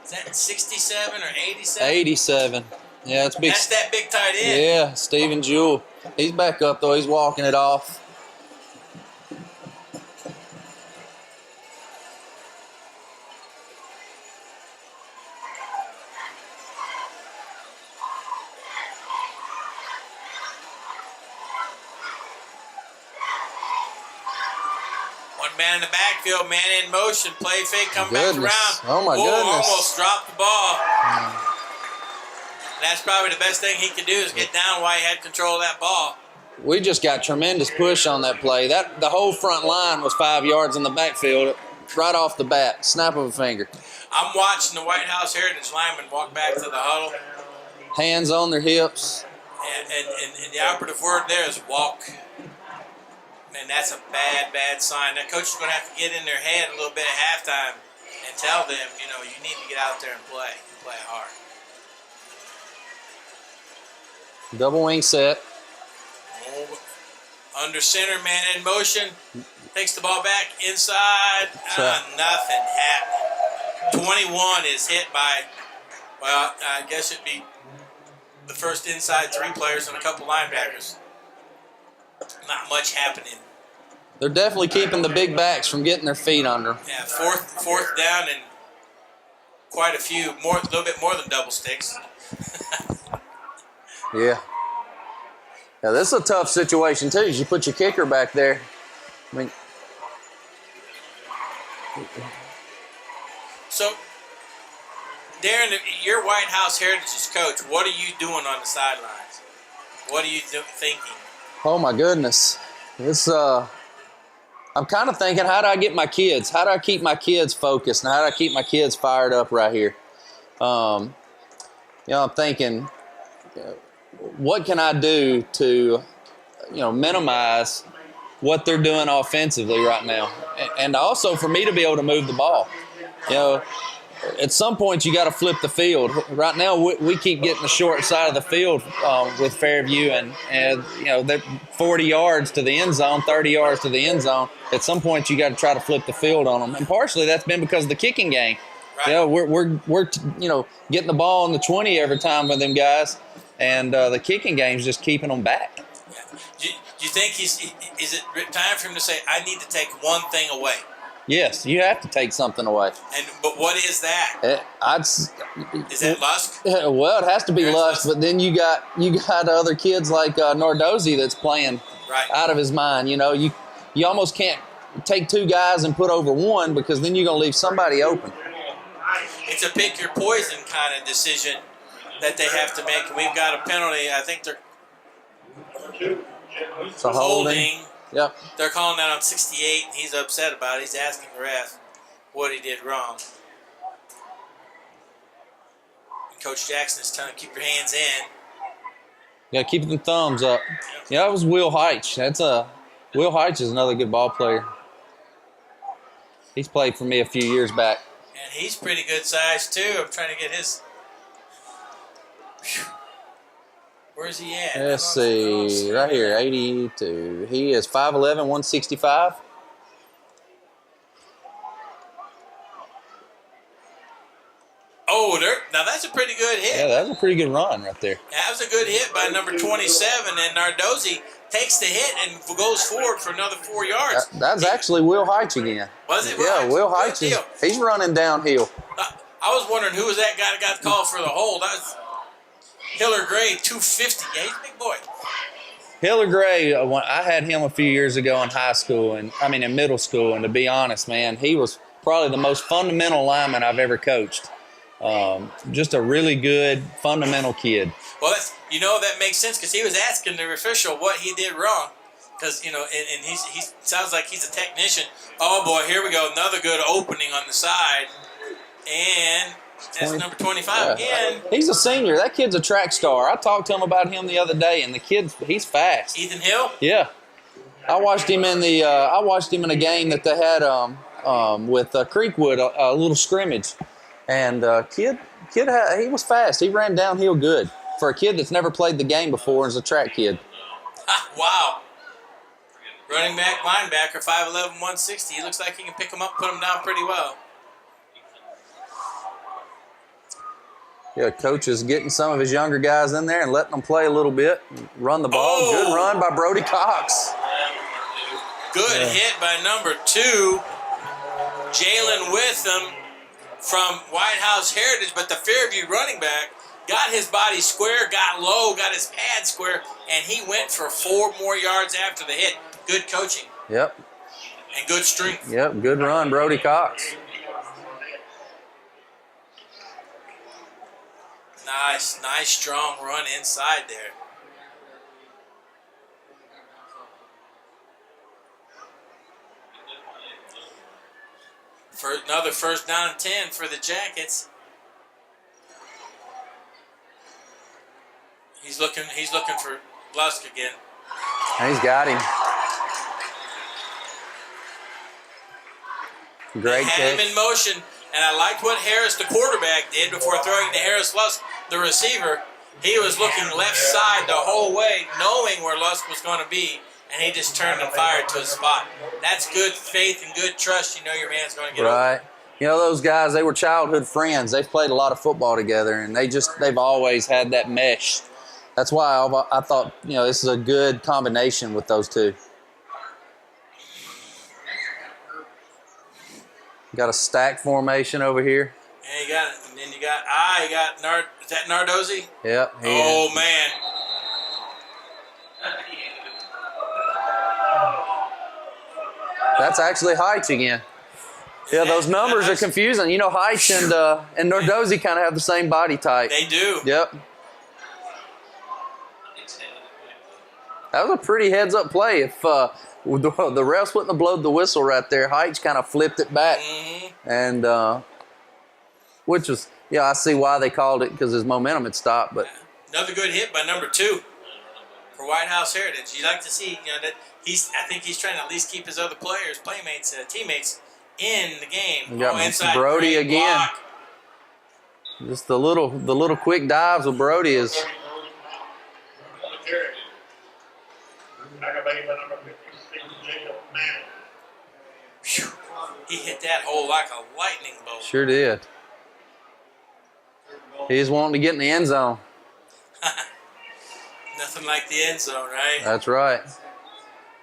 Is that 67 or 87? 87. Yeah, it's big. That's that big tight end. Yeah, Stephen Jewell. He's back up though. He's walking it off. Man in the backfield, man in motion, play fake, come back around. Oh my goodness. Almost dropped the ball. That's probably the best thing he could do is get down while he had control of that ball. We just got tremendous push on that play. The whole front line was 5 yards in the backfield right off the bat, snap of a finger. I'm watching the White House Heritage lineman walk back to the huddle. Hands on their hips. And the operative word there is walk. Man, that's a bad sign. That coach is going to have to get in their head a little bit at halftime and tell them, you need to get out there and play hard. Double wing set. Under center, man in motion. Takes the ball back inside. Nothing happened. 21 is hit by, well, I guess it'd be the first inside 3 players and a couple linebackers. Not much happening. They're definitely keeping the big backs from getting their feet under. Yeah, fourth down and quite a few, a little bit more than double sticks. Yeah. Yeah, this is a tough situation too. You put your kicker back there. I mean, so, Darren, you're White House Heritage's coach. What are you doing on the sidelines? What are you thinking? Oh my goodness, I'm kind of thinking, how do I get my kids? How do I keep my kids focused? And how do I keep my kids fired up right here? I'm thinking, what can I do to, minimize what they're doing offensively right now, and also for me to be able to move the ball. At some point you got to flip the field. Right now we keep getting the short side of the field with Fairview, and they're 40 yards to the end zone, 30 yards to the end zone. At some point you got to try to flip the field on them, and partially that's been because of the kicking game. Right. We're getting the ball in the 20 every time with them guys, and the kicking game's just keeping them back. Yeah. Do you think is it time for him to say, I need to take one thing away? Yes, you have to take something away. But what is that? Is that Lusk? Well, it has to be Lusk, but then you got other kids like Nardozzi that's playing out of his mind. You almost can't take 2 guys and put over 1, because then you're going to leave somebody open. It's a pick your poison kind of decision that they have to make. We've got a penalty. I think they're holding. Yep. They're calling that on 68, and he's upset about it. He's asking the ref what he did wrong. And Coach Jackson is telling him, keep your hands in. Yeah, keep the thumbs up. Yeah, that was Will Heitch. Will Heitch is another good ball player. He's played for me a few years back. And he's pretty good size, too. I'm trying to get his... Where's he at? Let's see. Right here, 82. He is 5'11", 165. Oh, now that's a pretty good hit. Yeah, that was a pretty good run right there. That was a good hit by number 27, and Nardozzi takes the hit and goes forward for another 4 yards. That's actually Will Heitch again. Was it? Yeah, Will Heitch. He's running downhill. I was wondering who was that guy that got the call for the hold. That was Hiller Gray, 250. Yeah, he's a big boy. Hiller Gray, I had him a few years ago in high school, in middle school, and to be honest, man, he was probably the most fundamental lineman I've ever coached. Just a really good, fundamental kid. Well, that makes sense, because he was asking the official what he did wrong. Because, and he sounds like he's a technician. Oh, boy, here we go. Another good opening on the side. And that's number 25 again. He's a senior. That kid's a track star. I talked to him about him the other day, and the kid, he's fast. Ethan Hill? Yeah. I watched him in a game that they had with Creekwood, a little scrimmage. And kid, he was fast. He ran downhill good for a kid that's never played the game before and is a track kid. Wow. Running back, linebacker, 5'11", 160. He looks like he can pick him up, put him down pretty well. Yeah, coach is getting some of his younger guys in there and letting them play a little bit, run the ball. Oh. Good run by Brody Cox. Good hit by number 2, Jalen Witham from White House Heritage, but the Fairview running back got his body square, got low, got his pad square, and he went for 4 more yards after the hit. Good coaching. Yep. And good strength. Yep, good run, Brody Cox. Nice, strong run inside there. For another first down and 10 for the Jackets. He's looking for Lusk again. He's got him. Great had catch. him in motion, and I liked what Harris, the quarterback, did before throwing to Harris Lusk, the receiver. He was looking left side the whole way, knowing where Lusk was going to be, and he just turned and fired to a spot. That's good faith and good trust. You know your man's going to get Right. over. You know, those guys, they were childhood friends. They've played a lot of football together, and they've always had that mesh. That's why I thought, you know, this is a good combination with those two. Got a stack formation over here. And you got it. And then you got is that Nardozzi? Yep. Oh, man. That's actually Heights again. Yeah, those numbers are confusing. You know, Heights and Nardozzi kind of have the same body type. They do. Yep. That was a pretty heads-up play. If the refs wouldn't have blown the whistle right there, Heights kind of flipped it back. Mm-hmm. And which was, yeah, I see why they called it, because his momentum had stopped. But another good hit by number 2 for White House Heritage. You like to see, you know, that I think he's trying to at least keep his other players, playmates, teammates in the game. We got inside Brody again. Block. Just the little quick dives with Brody is. Whew. He hit that hole like a lightning bolt. Sure did. He's wanting to get in the end zone. Nothing like the end zone, right? That's right.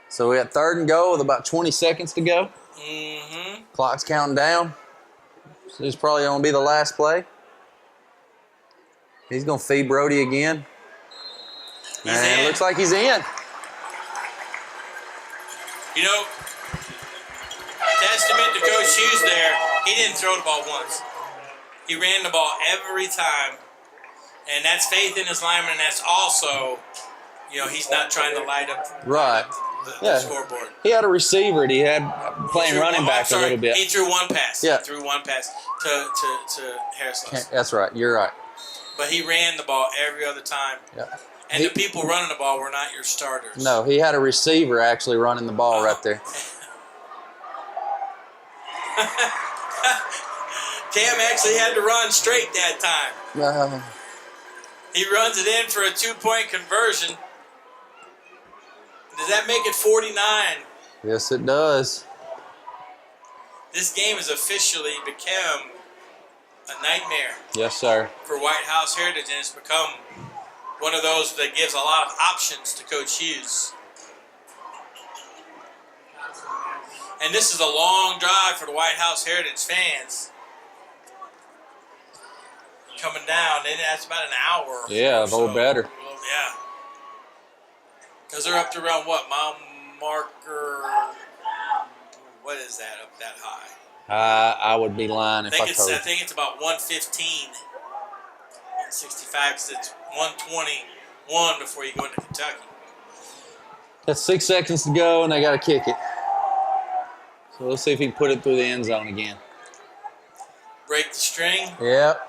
So we got 3rd and goal with about 20 seconds to go. Mm-hmm. Clock's counting down. So this is probably going to be the last play. He's going to feed Brody again. And it looks like he's in. You know, testament to Coach Hughes there. He didn't throw the ball once. He ran the ball every time. And that's faith in his lineman, and that's also, you know, he's not trying to light up the scoreboard. He had a receiver and he had playing running back a little bit. He threw one pass. Yeah. He threw one pass to Harris Lusk. That's right. You're right. But he ran the ball every other time. Yeah. And the people running the ball were not your starters. No, he had a receiver actually running the ball right there. Cam actually had to run straight that time. He runs it in for a 2-point conversion. Does that make it 49? Yes, it does. This game has officially become a nightmare. Yes, sir. For White House Heritage, and it's become one of those that gives a lot of options to Coach Hughes. And this is a long drive for the White House Heritage fans. Coming down, and that's about an hour. Yeah, so. or better. Yeah. Because they're up to around what? Mile marker. What is that up that high? I would be lying if I told you. I think it's about 115, 165, because it's 121 before you go into Kentucky. That's 6 seconds to go, and they got to kick it. So let's see if he can put it through the end zone again. Break the string. Yep.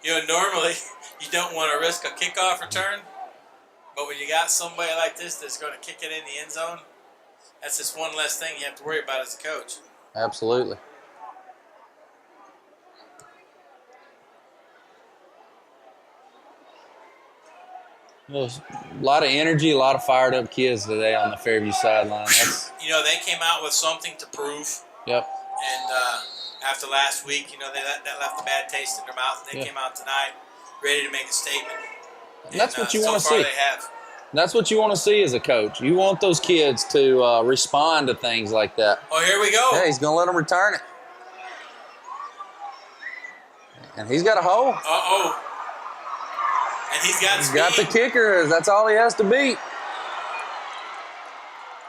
You know, normally you don't want to risk a kickoff return, but when you got somebody like this that's going to kick it in the end zone, that's just one less thing you have to worry about as a coach. Absolutely. There's a lot of energy, a lot of fired up kids today on the Fairview sideline. You know, they came out with something to prove. Yep. And after last week, you know, that left a bad taste in their mouth. They came out tonight ready to make a statement. And that's what you want to so far see. They have. That's what you want to see as a coach. You want those kids to respond to things like that. Oh, here we go. Yeah, he's going to let them return it. And he's got a hole. Uh-oh. And he's He's got the kicker. That's all he has to beat.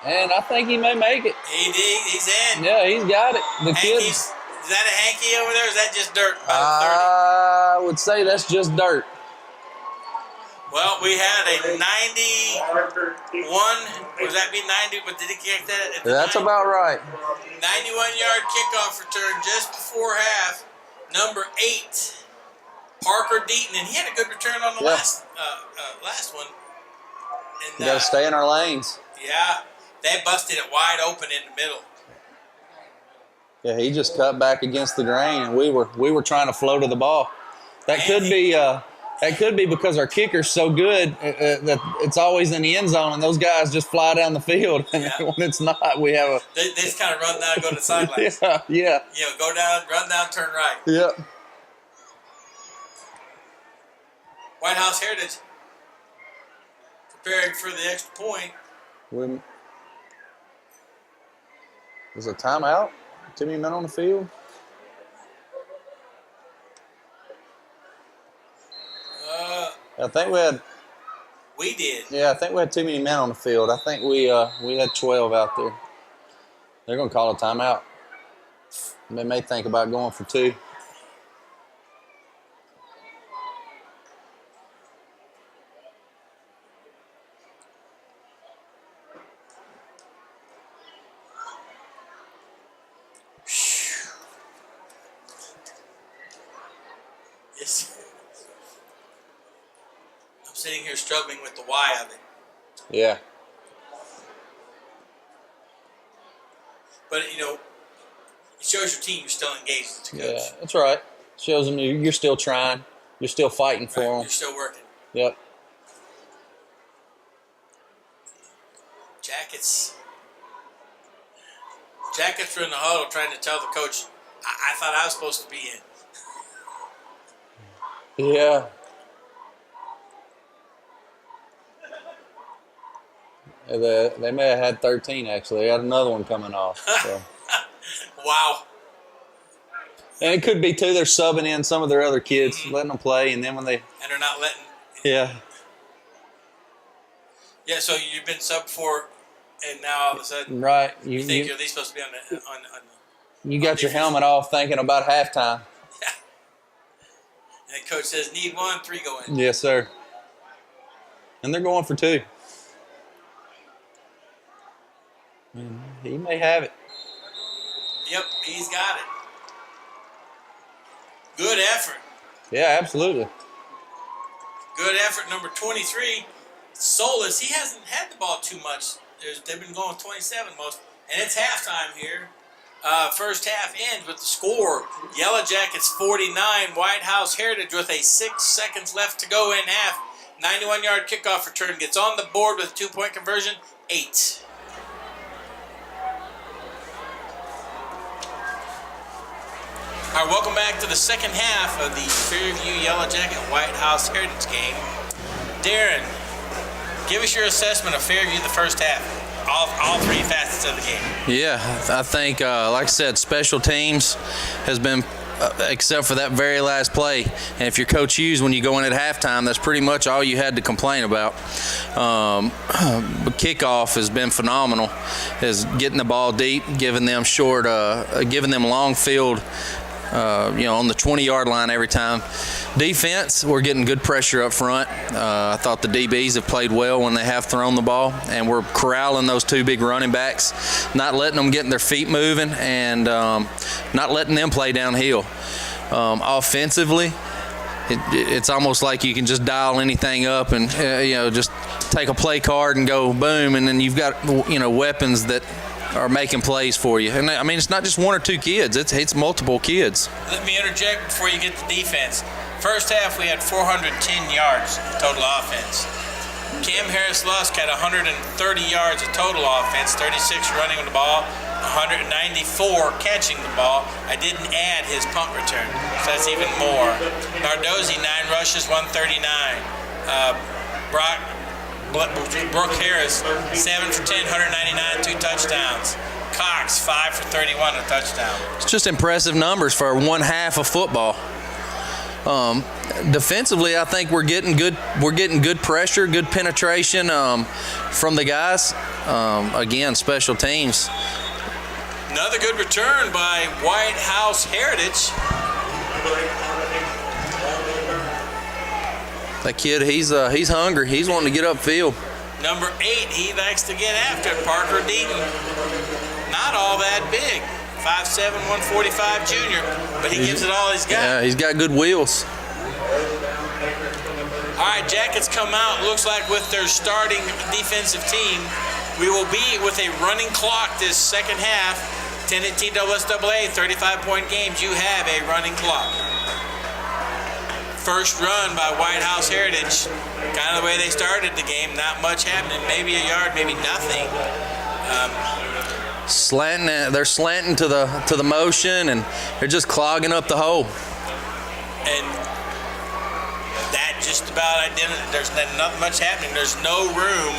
And I think he may make it. He's in. Yeah, he's got it. The kids. Is that a hanky over there, or is that just dirt? I would say that's just dirt. Well, we had a 91. Would that be 90? But did he kick that? That's about right. 91-yard kickoff return just before half. Number 8, Parker Deaton, and he had a good return on the last one. And, We got to stay in our lanes. Yeah, they busted it wide open in the middle. Yeah, he just cut back against the grain, and we were trying to flow to the ball. That could be because our kicker's so good that it's always in the end zone, and those guys just fly down the field. And when it's not, we have They just kind of run down and go to the sidelines. Yeah. Go down, run down, turn right. Yep. White House Heritage preparing for the extra point. Was a timeout? Too many men on the field? I think we did. Yeah, I think we had too many men on the field. I think we had 12 out there. They're going to call a timeout. They may think about going for 2. I'm sitting here struggling with the why of it. Yeah. But, it shows your team you're still engaged as a coach. Yeah, that's right. Shows them you're still trying. You're still fighting for them. You're still working. Yep. Jackets are in the huddle trying to tell the coach, I thought I was supposed to be in. Yeah. They may have had 13, actually. They had another one coming off. So. Wow. And it could be, too, they're subbing in some of their other kids, letting them play, and then when they... And they're not letting... Yeah. Yeah, so you've been subbed for, and now all of a sudden... Right. You think you're at least supposed to be on the... You got your helmet off thinking about halftime. Yeah. And the coach says, need 1, 3 go in. Yes, sir. And they're going for 2. He may have it. Yep, he's got it. Good effort. Yeah, absolutely. Good effort. Number 23, Solis. He hasn't had the ball too much. They've been going 27 most. And it's halftime here. First half ends with the score. Yellow Jackets 49, White House Heritage with 6 seconds left to go in half. 91-yard kickoff return gets on the board with a 2-point conversion. 8. All right, welcome back to the second half of the Fairview Yellow Jacket White House Heritage game. Darren, give us your assessment of Fairview the first half. All 3 facets of the game. Yeah, I think, like I said, special teams has been, except for that very last play. And if you're Coach Hughes, when you go in at halftime, that's pretty much all you had to complain about. Kickoff has been phenomenal, is getting the ball deep, giving them long field. On the 20-yard line every time. Defense, we're getting good pressure up front. I thought the DBs have played well when they have thrown the ball, and we're corralling those 2 big running backs, not letting them get their feet moving, and not letting them play downhill. Offensively, it's almost like you can just dial anything up and just take a play card and go boom, and then you've got weapons that are making plays for you. And I mean, it's not just 1 or 2 kids, it's multiple kids. Let me interject before you get to defense. First half, we had 410 yards total offense. Cam Harris-Lusk had 130 yards of total offense, 36 running with the ball, 194 catching the ball. I didn't add his punt return, so that's even more. Nardozzi, 9 rushes, 139. Brooke Harris, 7 for 10, 199, 2 touchdowns. Cox, 5 for 31, a touchdown. It's just impressive numbers for one half of football. Defensively, I think we're getting good pressure, good penetration from the guys. Again, special teams. Another good return by White House Heritage. That kid, he's hungry. He's wanting to get upfield. Number 8, he likes to get after it. Parker Deaton. Not all that big. 5'7", 145 junior, but he gives it all he's got. Yeah, he's got good wheels. All right, Jackets come out, looks like with their starting defensive team. We will be with a running clock this second half. 10 at TSSAA, 35-point games, you have a running clock. First run by White House Heritage. Kind of the way they started the game, not much happening. Maybe a yard, maybe nothing. They're slanting to the motion, and they're just clogging up the hole. And that just about there's not much happening. There's no room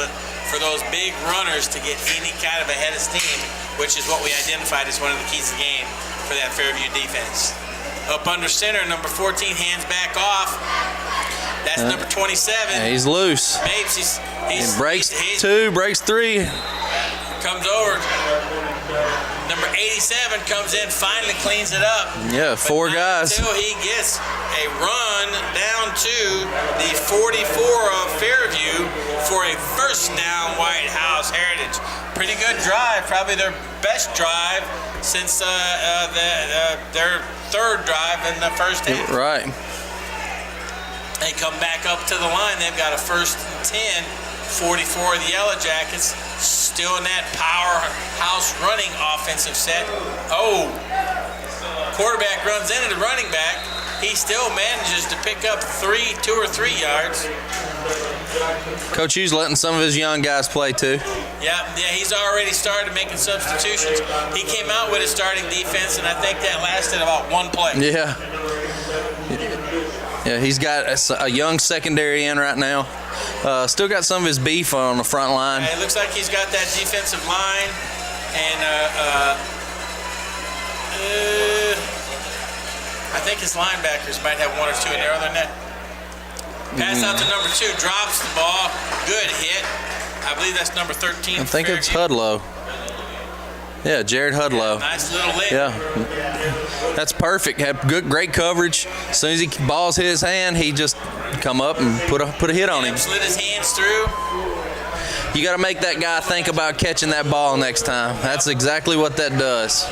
for those big runners to get any kind of ahead of steam, which is what we identified as one of the keys of the game for that Fairview defense. Up under center, number 14 hands back off. That's number 27. Yeah, he's loose. Mapes, he breaks two, breaks three. Comes over. Number 87 comes in, finally cleans it up. Yeah, four guys. Until he gets a run down to the 44 of Fairview for a first down, White House Heritage. Pretty good drive, probably their best drive since their third drive in the first half. Right. They come back up to the line. They've got a first and 10, 44 of the Yellow Jackets. Still in that powerhouse running offensive set. Oh, quarterback runs into the running back. He still manages to pick up 2 or 3 yards. Coach Hughes letting some of his young guys play too. Yeah, he's already started making substitutions. He came out with his starting defense, and I think that lasted about 1 play. Yeah. Yeah, he's got a young secondary in right now. Still got some of his beef on the front line. It looks like he's got that defensive line, and I think his linebackers might have 1 or 2 in there. Other than that, pass out to number 2, drops the ball. Good hit. I believe that's number 13. I think it's Hudlow. Yeah, Jared Hudlow. Yeah, nice little lick. Yeah, that's perfect. Had great coverage. As soon as the balls hit his hand, he just come up and put a hit on him. Slid his hands through. You got to make that guy think about catching that ball next time. That's exactly what that does.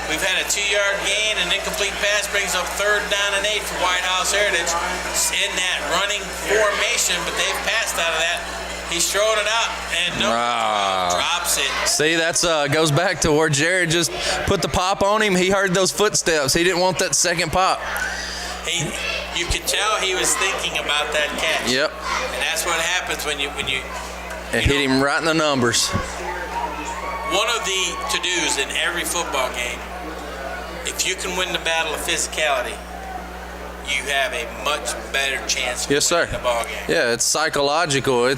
We've had a 2-yard gain. An incomplete pass brings up 3rd down and 8 for White House Heritage. It's in that running formation, but they've passed out of that. He's throwing it out, and drops it. See, that's goes back to where Jared just put the pop on him. He heard those footsteps. He didn't want that second pop. You could tell he was thinking about that catch. Yep. And that's what happens when you it hit him right in the numbers. One of the to-dos in every football game, if you can win the battle of physicality, you have a much better chance of winning the ball game. Yeah, it's psychological. You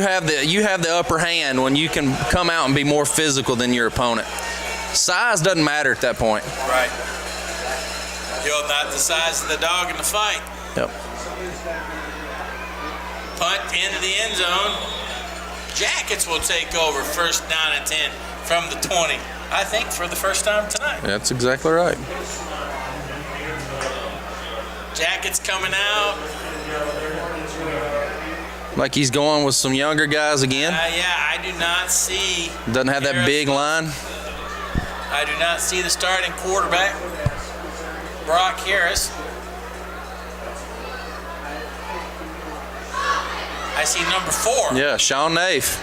have the upper hand when you can come out and be more physical than your opponent. Size doesn't matter at that point. Right. You're not the size of the dog in the fight. Yep. Punt into the end zone. Jackets will take over, first down and 10 from the 20. I think for the first time tonight. That's exactly right. Jackets coming out. Like he's going with some younger guys again. Yeah, I do not see. Doesn't have that big line. I do not see the starting quarterback, Brock Harris. I see number 4. Yeah, Sean Nafe.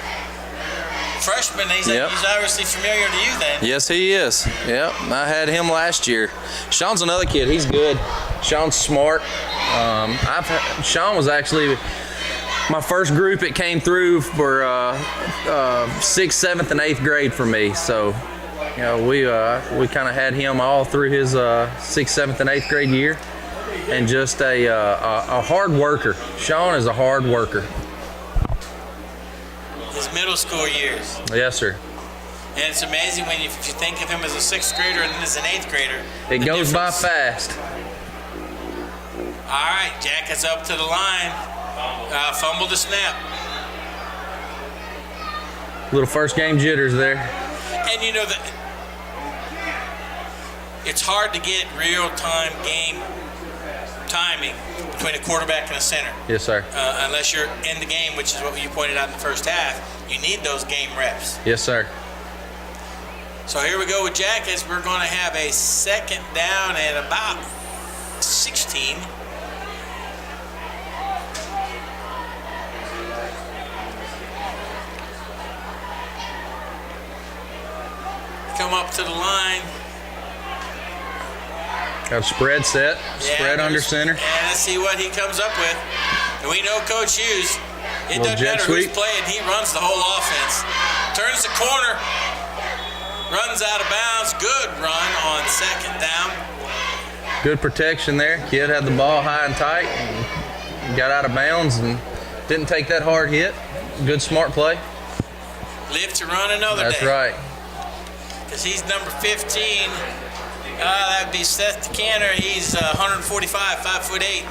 Freshman, he's obviously familiar to you then. Yes, he is. Yep, I had him last year. Sean's another kid. He's good. Sean's smart. Sean was actually my first group. It came through for 6th, 7th, and 8th grade for me. So, you know, we kind of had him all through his 6th, 7th, and 8th grade year, and just a hard worker. Sean is a hard worker. His middle school years. Yes, sir. And it's amazing if you think of him as a 6th grader and then as an 8th grader. It goes by fast. All right, Jackets up to the line. Fumble the snap. Little first game jitters there. And you know that it's hard to get real-time game timing between a quarterback and a center. Yes, sir. Unless you're in the game, which is what you pointed out in the first half. You need those game reps. Yes, sir. So here we go with Jackets. We're going to have a second down and about 16. Come up to the line. Got spread set. Spread under center. And let's see what he comes up with. And we know Coach Hughes, it doesn't matter who's playing, he runs the whole offense. Turns the corner. Runs out of bounds. Good run on second down. Good protection there. Kid had the ball high and tight and got out of bounds and didn't take that hard hit. Good smart play. Live to run another day. That's right. Because he's number 15. That would be Seth DeCanter. He's 145, 5'8".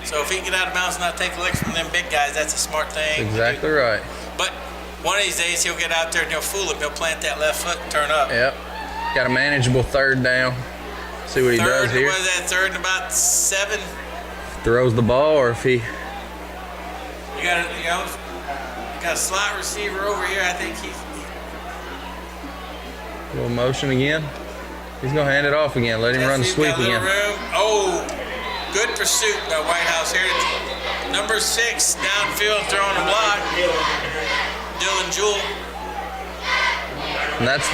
So if he can get out of bounds and not take licks from them big guys, that's a smart thing. Exactly right. But one of these days he'll get out there and he'll fool him. He'll plant that left foot and turn up. Yep. Got a manageable third down. See what he does here. What is that, third and about 7? Throws the ball, or if he... You got a slot receiver over here. I think he's... Little motion again. He's going to hand it off again. Let him run the sweep again. Oh, good pursuit by White House Heritage. Number 6, downfield, throwing a block. Dylan Jewell. And that's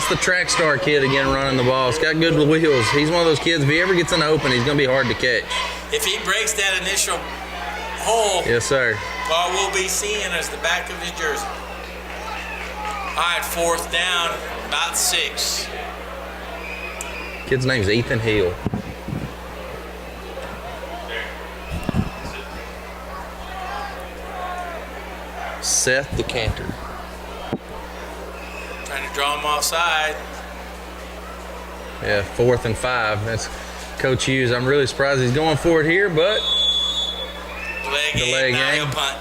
the track star kid again running the ball. It's got good wheels. He's one of those kids, if he ever gets in the open, he's going to be hard to catch. If he breaks that initial hole, yes, sir. All we'll be seeing is the back of his jersey. All right, fourth down, about 6. Kid's name's Ethan Hill. Seth DeCanter. Trying to draw him offside. Yeah, 4th and 5. That's Coach Hughes. I'm really surprised he's going for it here, but delay game. He'll punt.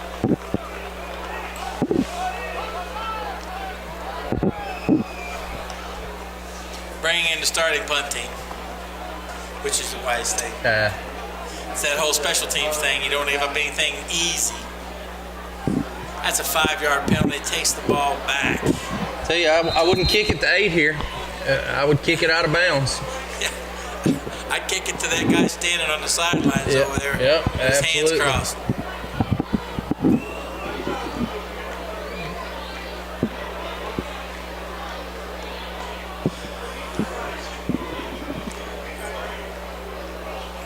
Bringing in the starting punt team, which is the wise thing. It's that whole special teams thing. You don't give up anything easy. That's a 5-yard penalty. Takes the ball back. Tell you, I wouldn't kick it to 8 here. I would kick it out of bounds. Yeah, I'd kick it to that guy standing on the sidelines over there. Yep, with his hands crossed.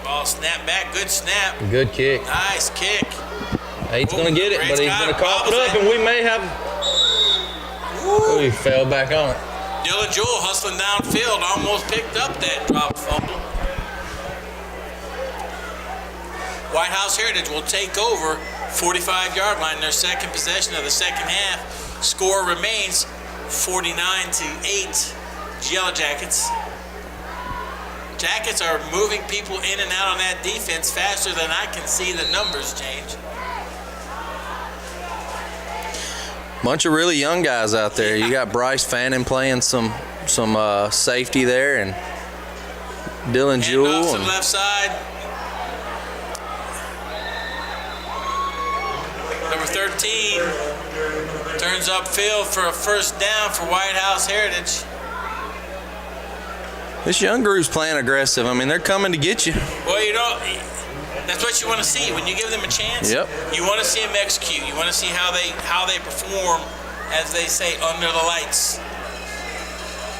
Ball snap back. Good snap. Good kick. Nice kick. 8's going to get it, but he's going to cough it up, and we may have... Ooh, he fell back on it. Dylan Jewell hustling downfield, almost picked up that dropped fumble. White House Heritage will take over 45-yard line, their second possession of the second half. Score remains 49-8. Yellow Jackets. Jackets are moving people in and out on that defense faster than I can see the numbers change. Bunch of really young guys out there. You got Bryce Fannin playing some safety there, and Dylan Jewell. To the left side. Number 13 turns upfield for a first down for White House Heritage. This young group's playing aggressive. I mean, they're coming to get you. Well, you know, that's what you want to see when you give them a chance. Yep. You want to see them execute. You want to see how they perform, as they say, under the lights.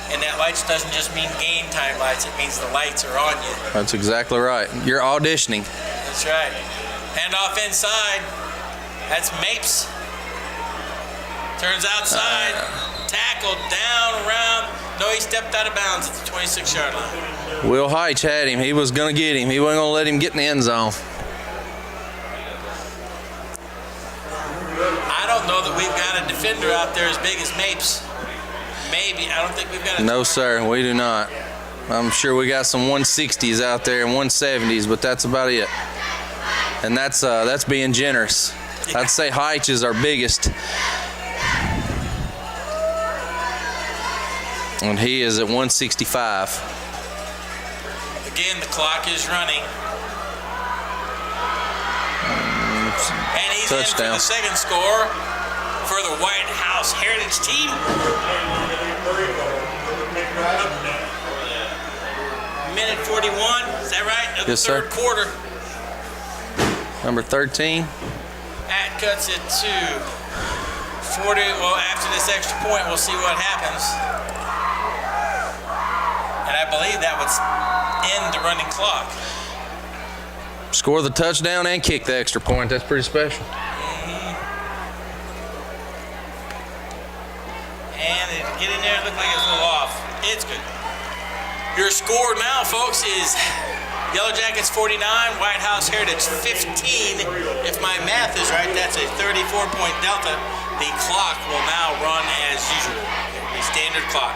And that lights doesn't just mean game time lights. It means the lights are on you. That's exactly right. You're auditioning. That's right. Hand off inside. That's Mapes. Turns outside. Tackled down around. No, he stepped out of bounds at the 26-yard line. Will Heitch had him. He was going to get him. He wasn't going to let him get in the end zone. I don't know that we've got a defender out there as big as Mapes. Maybe. I don't think we've got a... No, sir. We do not. I'm sure we got some 160s out there and 170s, but that's about it. And that's being generous. Yeah. I'd say Heitch is our biggest. And he is at 165. Again, the clock is running. And he's Touchdown. in for the second score for the White House Heritage team. Minute 41, is that right? Of the Yes, third sir. quarter. Number 13. That cuts it to 40. Well, after this extra point, we'll see what happens. And I believe that would end the running clock. Score the touchdown and kick the extra point. That's pretty special. And it get in there, look like it's a little off. It's good. Your score now, folks, is Yellow Jackets 49, White House Heritage 15. If my math is right, that's a 34-point delta. The clock will now run as usual, the standard clock.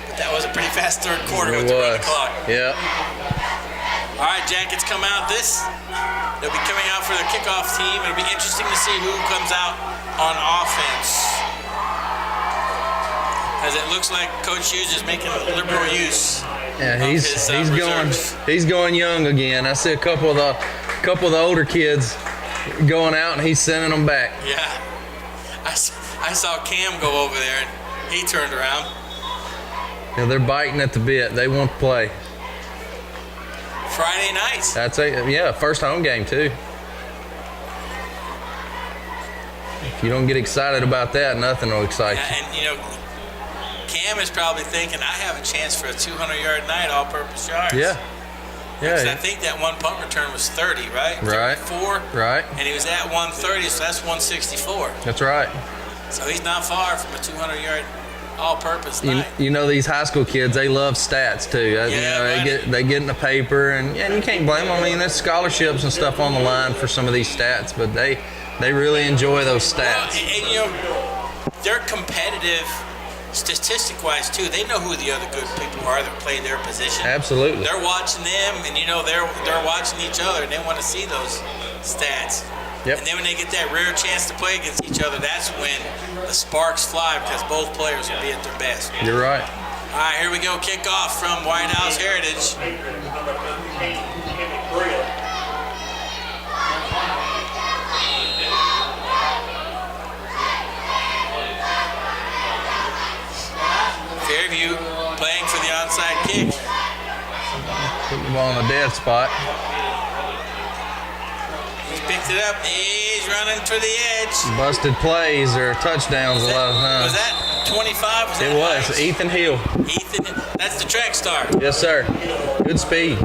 But that was a pretty fast third quarter with the running clock. Yeah. All right, Jackets come out they'll be coming out for the kickoff team. It'll be interesting to see who comes out on offense, as it looks like Coach Hughes is making liberal use. Yeah, of his reserves. he's going young again. I see a couple of the older kids going out, and he's sending them back. Yeah, I saw Cam go over there, and he turned around. Yeah, they're biting at the bit. They want to play. Friday nights. First home game too. If you don't get excited about that, nothing will excite you. And you know, Cam is probably thinking, I have a chance for a 200-yard night, all-purpose yards. Yeah. Because Yeah. I think that one punt return was 30, right? Right. 34. Right. And he was at 130, so that's 164. That's right. So he's not far from a 200-yard all-purpose night. You know, these high school kids, they love stats too. They get in the paper, and you can't blame them. I mean, there's scholarships and stuff on the line for some of these stats, but they really enjoy those stats. Well, and you know, they're competitive statistic-wise too. They know who the other good people are that play their position. Absolutely. They're watching them, and you know they're watching each other, and they want to see those stats. Yep. And then when they get that rare chance to play against each other, that's when the sparks fly, because both players will be at their best. You're right. All right, here we go. Kickoff from White House Heritage. Fairview playing for the onside kick. Put the ball on the dead spot. He's picked it up. He's running to the edge. Busted plays or touchdowns a lot of Was times. that 25? It was. Ethan Hill. Ethan, that's the track star. Yes, sir. Good speed.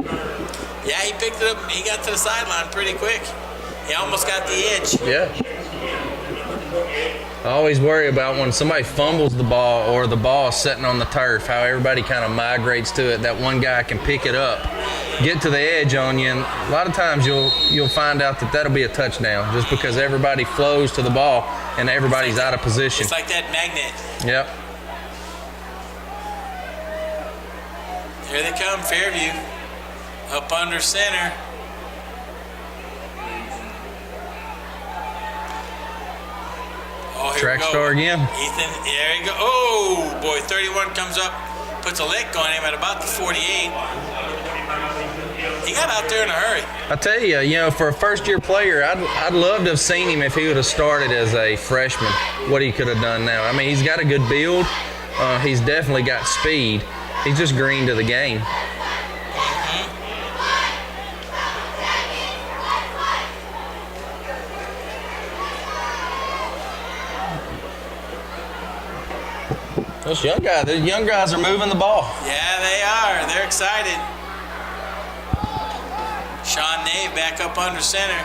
Yeah, he picked it up. He got to the sideline pretty quick. He almost got the edge. Yeah. I always worry about when somebody fumbles the ball or the ball is sitting on the turf, how everybody kind of migrates to it. That one guy can pick it up, get to the edge on you, and a lot of times you'll find out that that'll be a touchdown just because everybody flows to the ball and everybody's out of position. It's like that magnet. Yep. Here they come, Fairview. Up under center. Oh, here Track we go. star again. Ethan, there you go. Oh, boy, 31 comes up, puts a lick on him at about the 48. He got out there in a hurry. I tell you, for a first-year player, I'd love to have seen him if he would have started as a freshman, what he could have done now. I mean, he's got a good build. He's definitely got speed. He's just green to the game. Those young guys are moving the ball. Yeah, they are. They're excited. Sean Nave back up under center.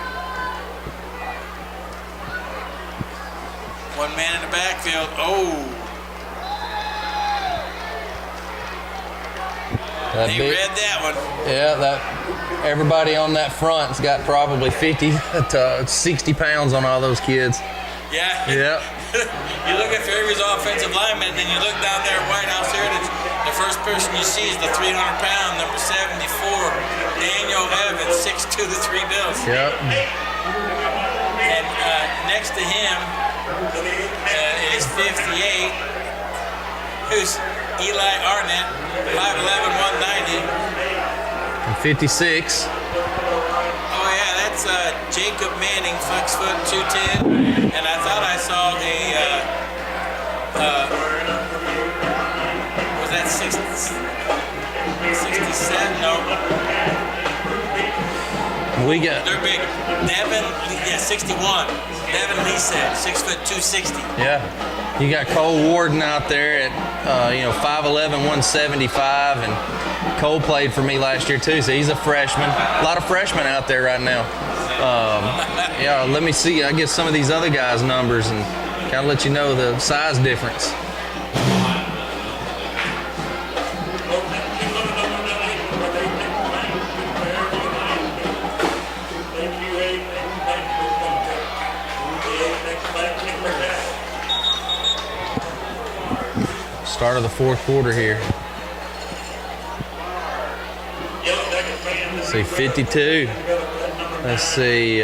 One man in the backfield. Oh. They read that one. Yeah, everybody on that front's got probably 50 to 60 pounds on all those kids. Yeah. Yeah. You look at Fairview's offensive lineman, then you look down there at White House Heritage. The first person you see is the 300-pound, number 74, Daniel Evans, 6'2", the 3 Bills. Yep. And next to him is 58, who's Eli Arnett, 5'11", 190. And 56. Oh yeah, that's Jacob Manning, 6'2", 210. And I thought I saw was that 67? No. We got. They're big. Devin, 61. Devin Leeset, 6', 260. Yeah. You got Cole Warden out there at 5'11", 175, and Cole played for me last year too, so he's a freshman. A lot of freshmen out there right now. Yeah, let me see. I guess some of these other guys' numbers and kind of let you know the size difference. Start of the fourth quarter here. Let's see, 52. Let's see,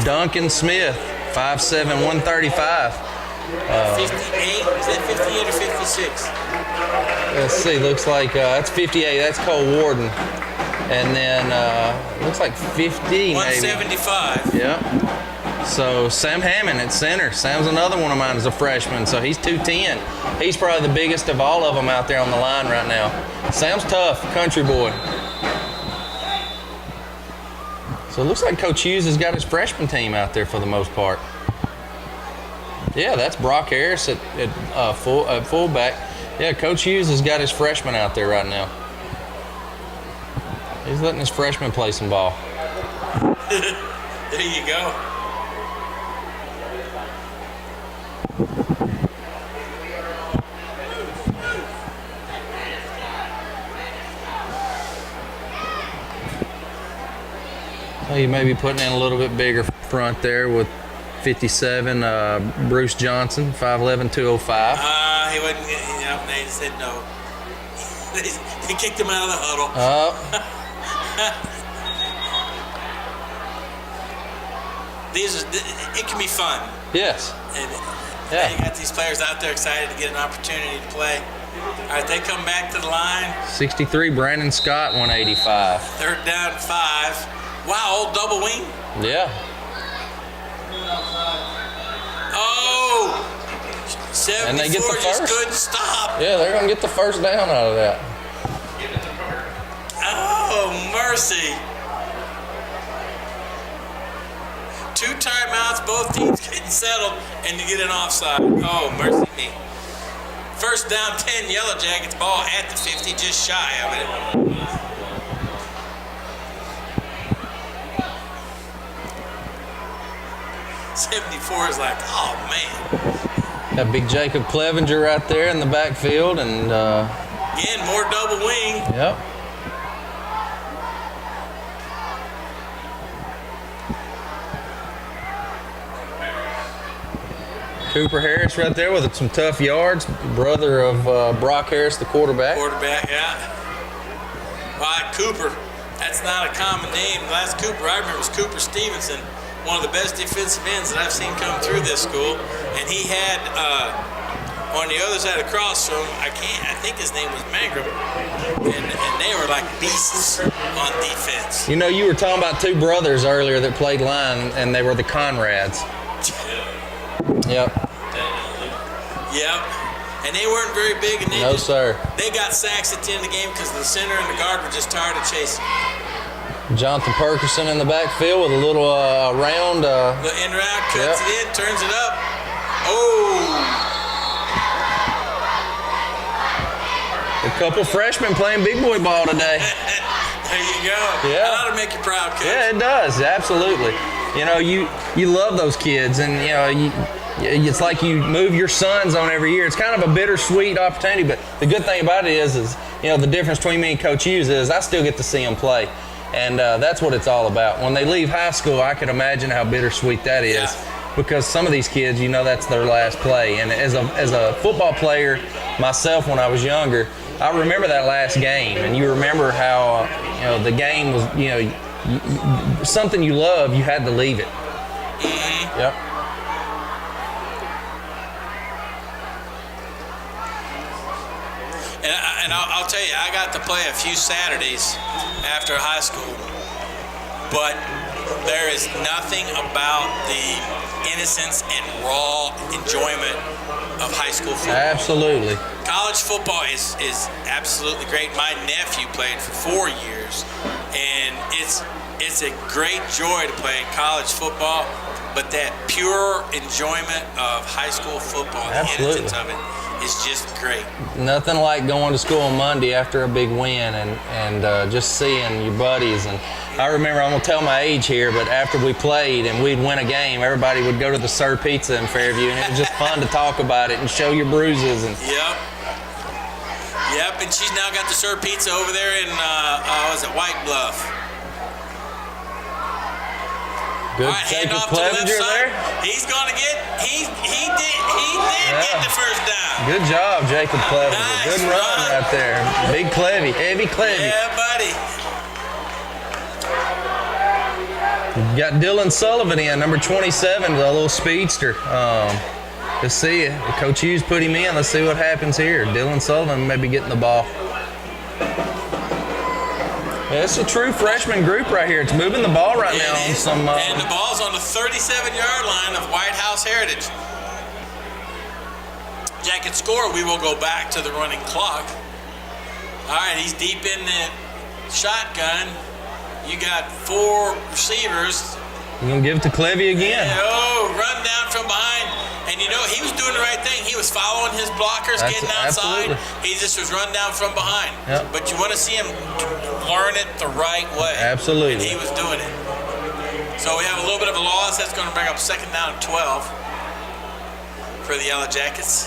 Duncan Smith, 5'7", 135. 58? Is that 58 or 56? Let's see, looks like that's 58. That's Cole Warden. And then looks like 50 175. maybe. Yeah. So Sam Hammond at center. Sam's another one of mine as a freshman, so he's 210. He's probably the biggest of all of them out there on the line right now. Sam's tough, country boy. So it looks like Coach Hughes has got his freshman team out there for the most part. Yeah, that's Brock Harris at fullback. Yeah, Coach Hughes has got his freshman out there right now. He's letting his freshman play some ball. There you go. You may be putting in a little bit bigger front there with 57, Bruce Johnson, 5'11", 205. He wouldn't get, they said no. They kicked him out of the huddle. It can be fun. Yes. And yeah. You got these players out there excited to get an opportunity to play. All right, they come back to the line. 63, Brandon Scott, 185. Third down, 5. Wow, old double wing. Yeah. Oh, 74 and they get the just first. couldn't stop. Yeah, they're going to get the first down out of that. Oh, mercy. 2 timeouts, both teams getting settled, and you get an offside. Oh, mercy me. First down, 10, Yellow Jackets, ball at the 50, just shy of it. 74 is like, oh man. Got big Jacob Clevenger right there in the backfield, and again, more double wing. Yep. Cooper Harris right there with some tough yards, brother of Brock Harris, the quarterback. Quarterback, yeah. Why, Cooper, that's not a common name. The last Cooper I remember was Cooper Stevenson, one of the best defensive ends that I've seen come through this school. And he had, on the other side across from, I think his name was Mangrum, and they were like beasts on defense. You know, you were talking about 2 brothers earlier that played line, and they were the Conrads. Yep. Yep. And they weren't very big, and no, sir. They got sacks at the end of the game because the center and the guard were just tired of chasing. Jonathan Perkerson in the backfield with a little round. The in route, cuts it in, turns it up. Oh! A couple freshmen playing big boy ball today. There you go. Yeah. That ought to make you proud, Coach. Yeah, it does. Absolutely. You know, you love those kids, and you know, it's like you move your sons on every year. It's kind of a bittersweet opportunity, but the good thing about it is you know, the difference between me and Coach Hughes is I still get to see them play, and that's what it's all about. When they leave high school, I can imagine how bittersweet that is, because some of these kids, you know, that's their last play. And as a football player myself, when I was younger, I remember that last game, and you remember how you know, the game was, you know, something you love, you had to leave it. Mm-hmm. Yep. And I'll tell you, I got to play a few Saturdays after high school, but there is nothing about the innocence and raw enjoyment of high school football. Absolutely. College football is absolutely great. My nephew played for 4 years, and it's a great joy to play college football, but that pure enjoyment of high school football, Absolutely. the innocence of it, is just great. Nothing like going to school on Monday after a big win and just seeing your buddies. And I remember, I'm going to tell my age here, but after we played and we'd win a game, everybody would go to the Sir Pizza in Fairview, and it was just fun to talk about it and show your bruises. And Yep, and she's now got the Sir Pizza over there in, was it White Bluff? Good. All right, hand Jacob off to the left Clevenger side. there. He's going to get, he did get the first down. Good job, Jacob Clevenger. Nice Good run right there. Big Clevy, heavy Clevy. Yeah, buddy. Got Dylan Sullivan in, number 27, the little speedster. Let's see it. Coach Hughes put him in. Let's see what happens here. Dylan Sullivan may be getting the ball. Yeah, it's a true freshman group right here. It's moving the ball right now on some. And the ball's on the 37-yard line of White House Heritage. Jacket score, we will go back to the running clock. All right, he's deep in the shotgun. You got 4 receivers. You're going to give it to Clevy again. Run down from behind. And you know, he was doing the right thing. He was following his blockers, getting outside. Absolutely. He just was run down from behind. Yep. But you want to see him learn it the right way. Absolutely. And he was doing it. So we have a little bit of a loss. That's going to bring up 2nd down and 12 for the Yellow Jackets.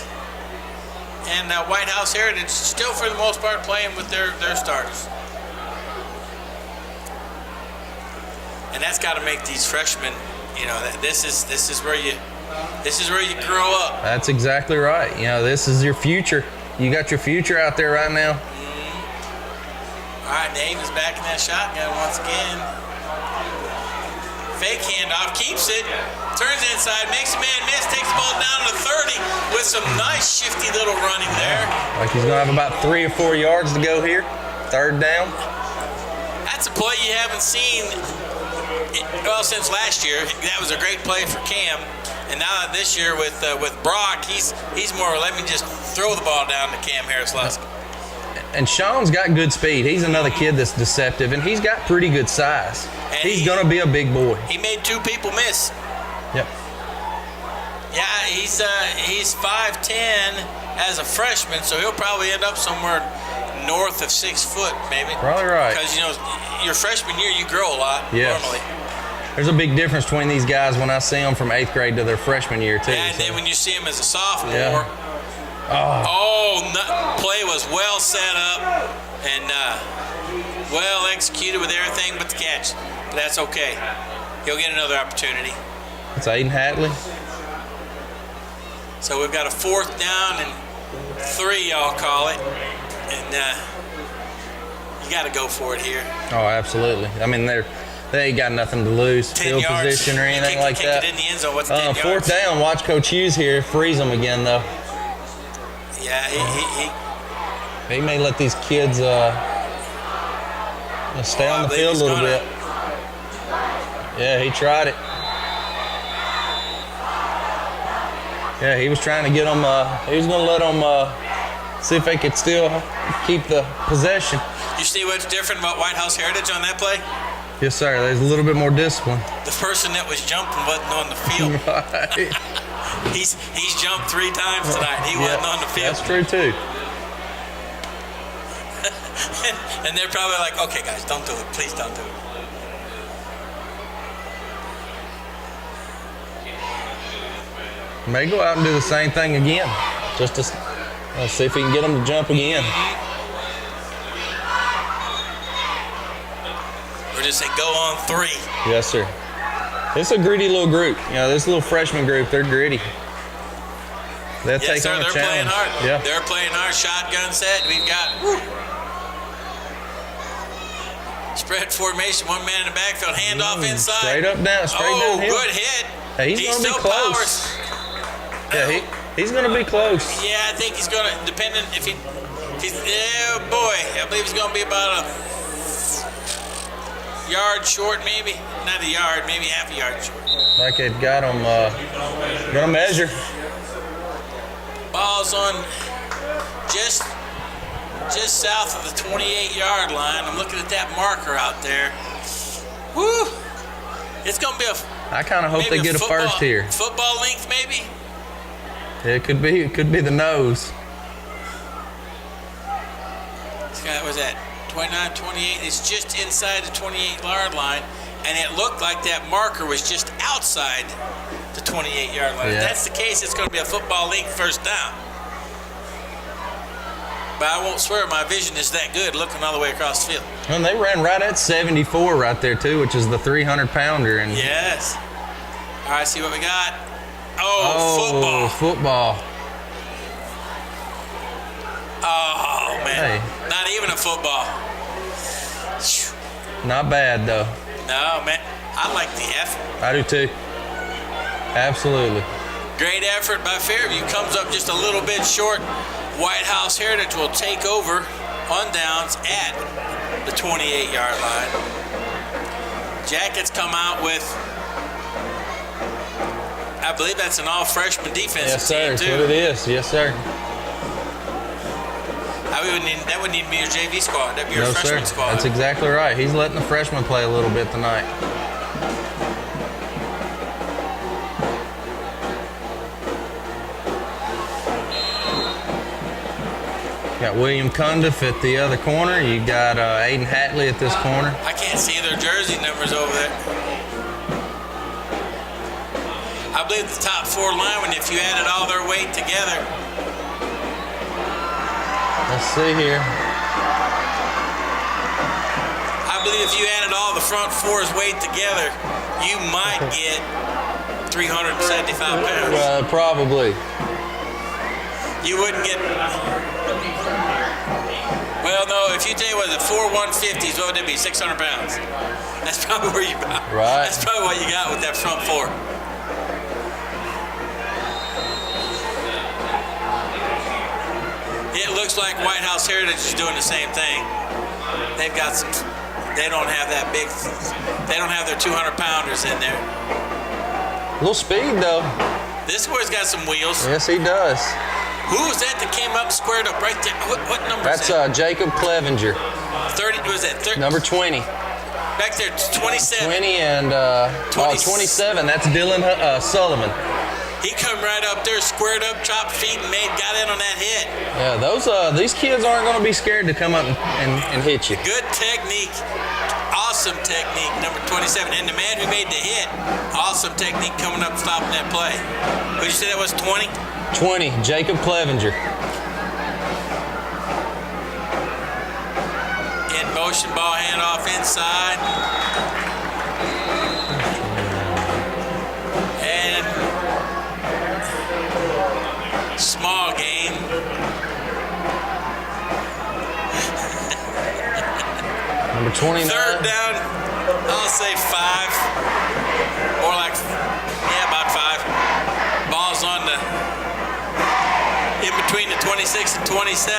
And White House Heritage still, for the most part, playing with their starters. And that's got to make these freshmen, you know, this is where you grow up. That's exactly right. You know, this is your future. You got your future out there right now. Mm-hmm. All right, Dave is back in that shotgun once again. Fake handoff, keeps it, turns inside, makes a man miss, takes the ball down to 30 with some nice shifty little running there. Like he's going to have about 3 or 4 yards to go here. 3rd down. That's a play you haven't seen since last year. That was a great play for Cam. And now this year with Brock, he's more, let me just throw the ball down to Cam Harris-Lusk. And Sean's got good speed. He's another kid that's deceptive, and he's got pretty good size. And he's going to be a big boy. He made 2 people miss. Yep. Yeah, he's 5'10" as a freshman, so he'll probably end up somewhere north of 6 foot, maybe. Probably right. Because, you know, your freshman year, you grow a lot normally. There's a big difference between these guys when I see them from 8th grade to their freshman year, too. Yeah, and then when you see him as a sophomore, play was well set up and well executed with everything but the catch. But that's okay. He'll get another opportunity. It's Aiden Hatley. So we've got a 4th down and 3, I'll call it. And you got to go for it here. Oh, absolutely. I mean, they ain't got nothing to lose. 10 Field yards. position or anything like that. It in the end zone. What's 10 yards? 4th down. Watch Coach Hughes here. Freeze them again, though. Yeah, he may let these kids stay on the field a little bit. Yeah, he tried it. Yeah, he was trying to get them. He was going to let them see if they could still keep the possession. You see what's different about White House Heritage on that play? Yes, sir. There's a little bit more discipline. The person that was jumping wasn't on the field. Right. He's jumped 3 times tonight. He wasn't on the field. That's true, too. And they're probably like, okay, guys, don't do it. Please don't do it. May go out and do the same thing again. Just to see if he can get them to jump again. Or just say, go on 3. Yes, sir. It's a gritty little group. You know, this little freshman group, they're gritty. They'll take on a challenge. They're playing hard. Yeah. They're playing hard. Shotgun set. We've got spread formation. 1 man in the backfield. Handoff inside. Straight up down. Straight down hill. Good hit. Hey, he's going to be close. Yeah, he's going to be close. Yeah, I think he's going to, depending if he's, oh boy, I believe he's going to be about a yard short, maybe. Not a yard, maybe half a yard short. Like it got them, gonna measure. Ball's on just south of the 28-yard line. I'm looking at that marker out there. Woo! It's gonna be I kind of hope they get a first here. Football length, maybe. It could be. It could be the nose. What was that? 29, 28. It's just inside the 28-yard line, and it looked like that marker was just outside the 28-yard line. Yeah. If that's the case, it's going to be a football length first down. But I won't swear my vision is that good looking all the way across the field. And they ran right at 74 right there too, which is the 300-pounder. And yes. All right, see what we got. Oh, football. Oh, man. Hey. Not even a football. Not bad though. No, man. I like the effort. I do too. Absolutely. Great effort by Fairview. Comes up just a little bit short. White House Heritage will take over on downs at the 28-yard line. Jackets come out with, I believe that's an all-freshman defensive Yes, sir. team, That's too. what it is. Yes, sir. That wouldn't even be your JV squad. That'd be your freshman squad. That's exactly right. He's letting the freshmen play a little bit tonight. Got William Cundiff at the other corner. You got Aiden Hatley at this corner. I can't see their jersey numbers over there. I believe the top four linemen, if you added all their weight together. Let's see here. I believe if you added all the front four's weight together, you might get 375 pounds. Probably. You wouldn't get. Well, no, if you take, was it 4 150s, what would it be? 600 pounds. That's probably where you got. Right. That's probably what you got with that front four. It looks like White House Heritage is doing the same thing. They've got some. They don't have that big. They don't have their 200 pounders in there. A little speed though. This boy's got some wheels. Yes, he does. Who was that came up squared up right there? What number That's is that? Jacob Clevenger. 30, was that 30? Number 20. Back there, 27. 20 and 27. That's Dylan Sullivan. He come right up there, squared up, chopped feet, and got in on that hit. Yeah, these kids aren't going to be scared to come up and hit you. Good technique. Awesome technique, number 27. And the man who made the hit, awesome technique coming up stopping that play. Who'd you say that was, 20? 20, Jacob Clevenger. In motion, ball handoff inside. And small gain. Number 29. Third down, I'll say 5. More like, about 5. Ball's on the, in between the 26 and 27.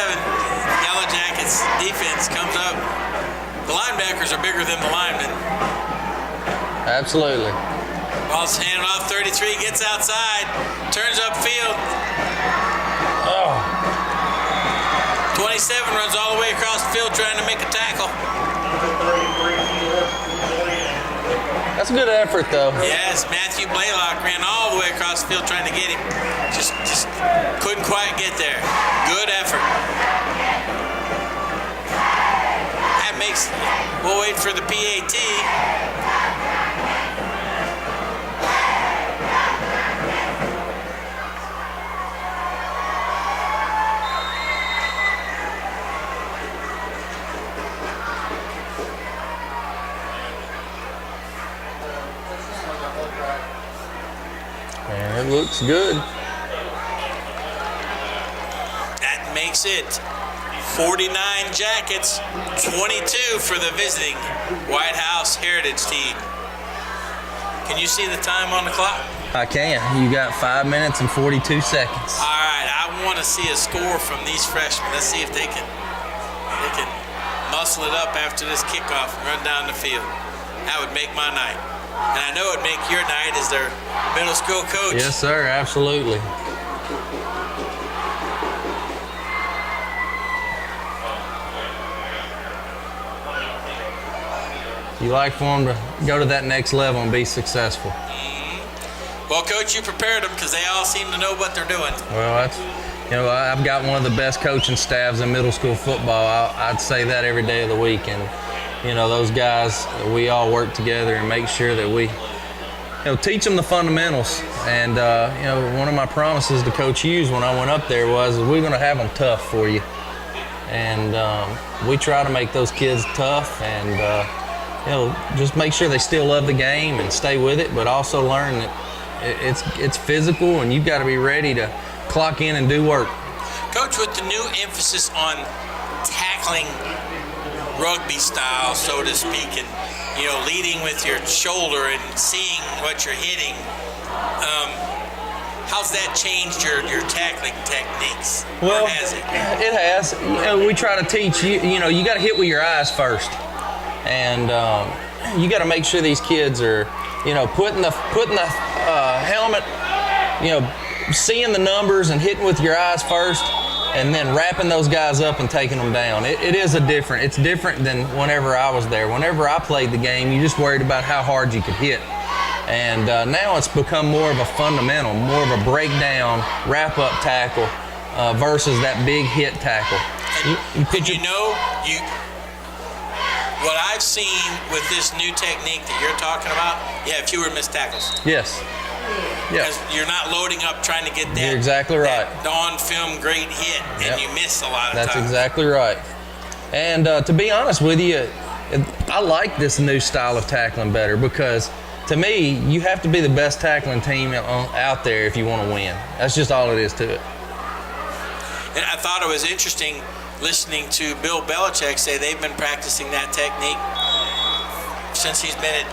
Yellow Jackets defense comes up. The linebackers are bigger than the linemen. Absolutely. Ball's handed off, 33, gets outside, turns upfield. Oh. 27 runs all the way across the field trying to make a tackle. That's a good effort, though. Yes, Matthew Blaylock ran all the way across the field trying to get him. Just couldn't quite get there. Good effort. That makes, we'll wait for the PAT. And it looks good. That makes it 49 Jackets, 22 for the visiting White House Heritage team. Can you see the time on the clock? I can. You got 5 minutes and 42 seconds. All right, I want to see a score from these freshmen. Let's see if they can muscle it up after this kickoff and run down the field. That would make my night. And I know it would make your night as their middle school coach. Yes, sir, absolutely. You like for them to go to that next level and be successful. Well, Coach, you prepared them because they all seem to know what they're doing. Well, I've got one of the best coaching staffs in middle school football. I'd say that every day of the week. And, those guys, we all work together and make sure that we, teach them the fundamentals. And, one of my promises to Coach Hughes when I went up there was, we're going to have them tough for you. And we try to make those kids tough and, just make sure they still love the game and stay with it, but also learn that it's physical and you've got to be ready to clock in and do work. Coach, with the new emphasis on tackling rugby style, so to speak, and leading with your shoulder and seeing what you're hitting, how's that changed your tackling techniques? Well, or has it? It has. We try to teach you got to hit with your eyes first. And you got to make sure these kids are, putting the helmet, seeing the numbers and hitting with your eyes first, and then wrapping those guys up and taking them down. It's different than whenever I was there. Whenever I played the game, you just worried about how hard you could hit. And now it's become more of a fundamental, more of a breakdown, wrap-up tackle versus that big hit tackle. What I've seen with this new technique that you're talking about, you have fewer missed tackles. Yes. Because you're not loading up trying to get that. You're exactly right. That on-film great hit, and you miss a lot of times. That's exactly right. And to be honest with you, I like this new style of tackling better because, to me, you have to be the best tackling team out there if you want to win. That's just all it is to it. And I thought it was interesting listening to Bill Belichick say they've been practicing that technique since he's been at,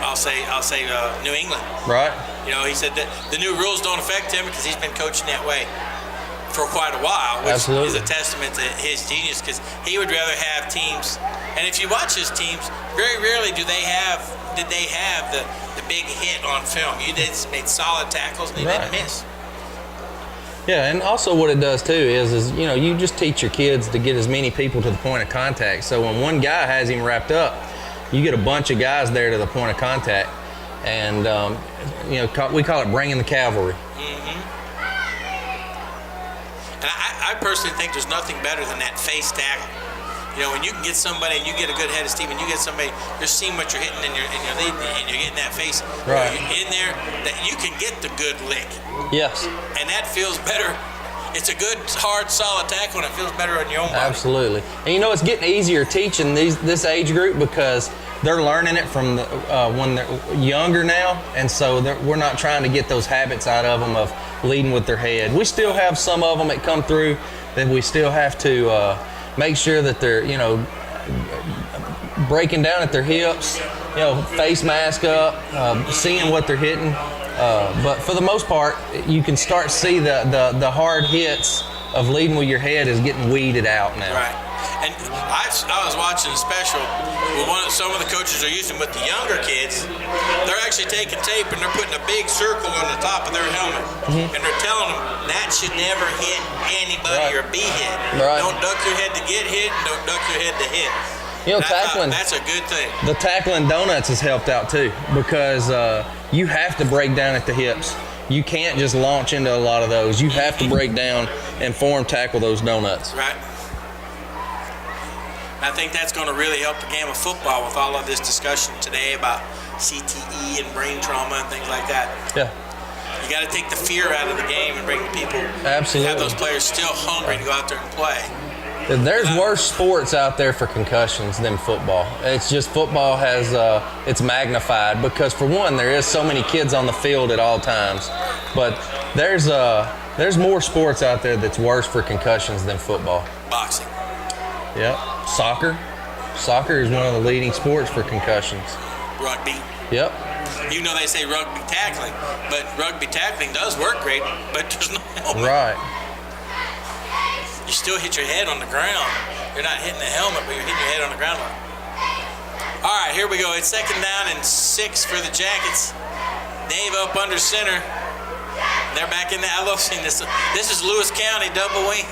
I'll say New England. Right. He said that the new rules don't affect him because he's been coaching that way for quite a while, which Absolutely. is a testament to his genius because he would rather have teams. And if you watch his teams, very rarely did they have the big hit on film. You just made solid tackles and they didn't miss. Yeah, and also what it does too is you just teach your kids to get as many people to the point of contact. So when one guy has him wrapped up, you get a bunch of guys there to the point of contact, and we call it bringing the cavalry. Mm-hmm. And I personally think there's nothing better than that face tackle. When you can get somebody and you get a good head of steam and you get somebody, you're seeing what you're hitting and you're leading and you're getting that face. Right. You're in there that you can get the good lick. Yes. And that feels better. It's a good, hard, solid tackle and it feels better on your own body. Absolutely. And it's getting easier teaching this age group because they're learning it from when they're younger now, and so we're not trying to get those habits out of them of leading with their head. We still have some of them that come through that we still have to make sure that they're, breaking down at their hips, face mask up, seeing what they're hitting. But for the most part, you can start to see the hard hits of leading with your head is getting weeded out now. Right. And I was watching a special with some of the coaches are using with the younger kids. They're actually taking tape and they're putting a big circle on the top of their helmet. Mm-hmm. And they're telling them that should never hit anybody or be hit. Right. Don't duck your head to get hit, and don't duck your head to hit. Tackling. That's a good thing. The tackling donuts has helped out too because you have to break down at the hips. You can't just launch into a lot of those. You have to break down and form tackle those donuts. Right. I think that's going to really help the game of football with all of this discussion today about CTE and brain trauma and things like that. Yeah. You got to take the fear out of the game and bring the people. Absolutely. Have those players still hungry to go out there and play. There's worse sports out there for concussions than football. It's just football has it's magnified because for one there is so many kids on the field at all times, but there's more sports out there that's worse for concussions than football. Boxing. Yep. Soccer. Soccer is one of the leading sports for concussions. Rugby. Yep. You know they say rugby tackling, but rugby tackling does work great, but there's no helmet. Right. You still hit your head on the ground. You're not hitting the helmet, but you're hitting your head on the ground. All right, here we go. It's 2nd down and 6 for the Jackets. Dave up under center. They're back in there. I love seeing this. This is Lewis County double wing.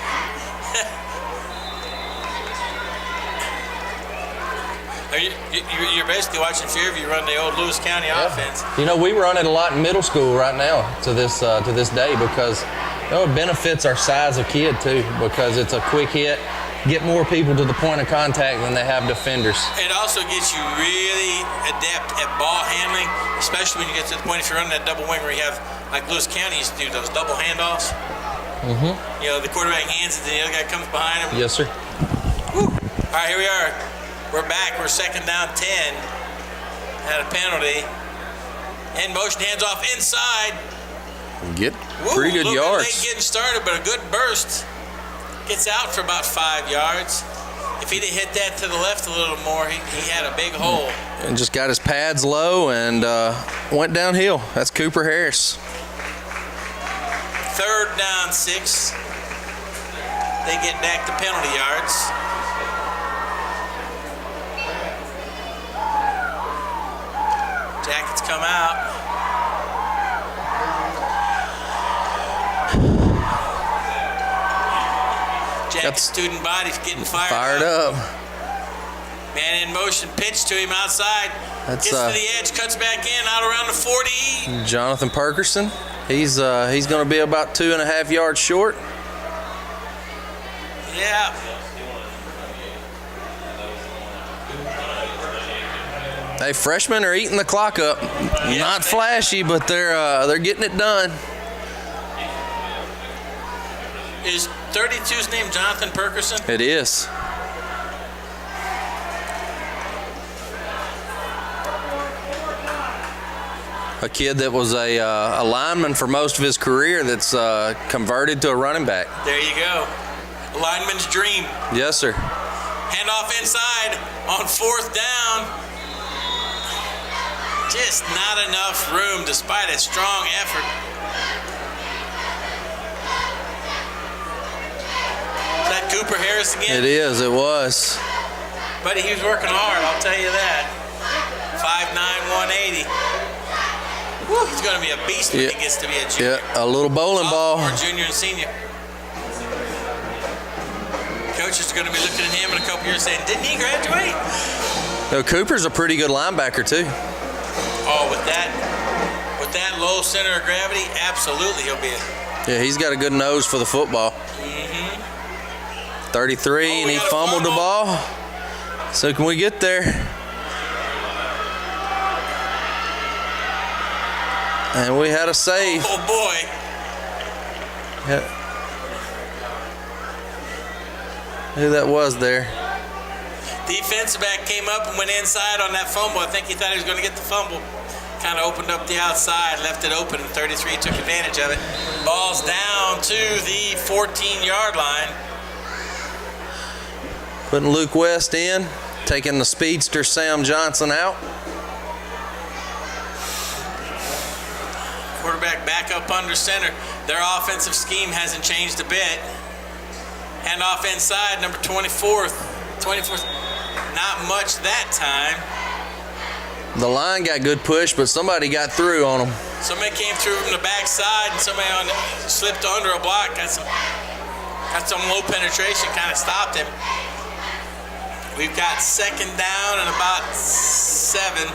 You're basically watching Fairview run the old Lewis County offense. You know, we run it a lot in middle school right now to this day because it benefits our size of kid too, because it's a quick hit, get more people to the point of contact than they have defenders. It also gets you really adept at ball handling, especially when you get to the point if you're running that double wing where you have, like Lewis County used to do, those double handoffs. Mm-hmm. You know, the quarterback hands it, the other guy comes behind him. Yes, sir. Woo. All right, here we are. We're back. We're 2nd down 10. Had a penalty. In motion, hands off inside. Get pretty good yards. Late getting started, but a good burst. Gets out for about 5 yards. If he'd have hit that to the left a little more, he had a big hole. And just got his pads low and went downhill. That's Cooper Harris. 3rd down 6. They get back to penalty yards. Jackets come out. Jackets student body's getting fired up. Man in motion, pitch to him outside. Gets to the edge, cuts back in, out around the 40. Jonathan Perkerson. He's going to be about 2.5 yards short. Yeah. Hey, freshmen are eating the clock up. Yeah, not flashy, but they're getting it done. Is 32's name Jonathan Perkerson? It is. A kid that was a lineman for most of his career that's converted to a running back. There you go. A lineman's dream. Yes, sir. Handoff inside on 4th down. Just not enough room despite a strong effort. Is that Cooper Harris again? It is, it was. Buddy, he was working hard, I'll tell you that. 5'9", 180. Woo, he's going to be a beast when he gets to be a junior. Yeah, a little bowling ball. Junior and senior. Coaches are going to be looking at him in a couple years saying, didn't he graduate? No, Cooper's a pretty good linebacker too. Oh, with that low center of gravity, absolutely he'll be Yeah, he's got a good nose for the football. 33, and he fumbled the ball. So can we get there? And we had a save. Oh, boy. Yeah. Who that was there? Defensive back came up and went inside on that fumble. I think he thought he was going to get the fumble. Kind of opened up the outside, left it open, and 33 took advantage of it. Ball's down to the 14-yard line. Putting Luke West in, taking the speedster Sam Johnson out. Quarterback back up under center. Their offensive scheme hasn't changed a bit. Hand off inside, number 24th. Not much that time. The line got good push, but somebody got through on them. Somebody came through from the backside, and somebody slipped under a block. Got some low penetration, kind of stopped him. We've got 2nd down and about 7.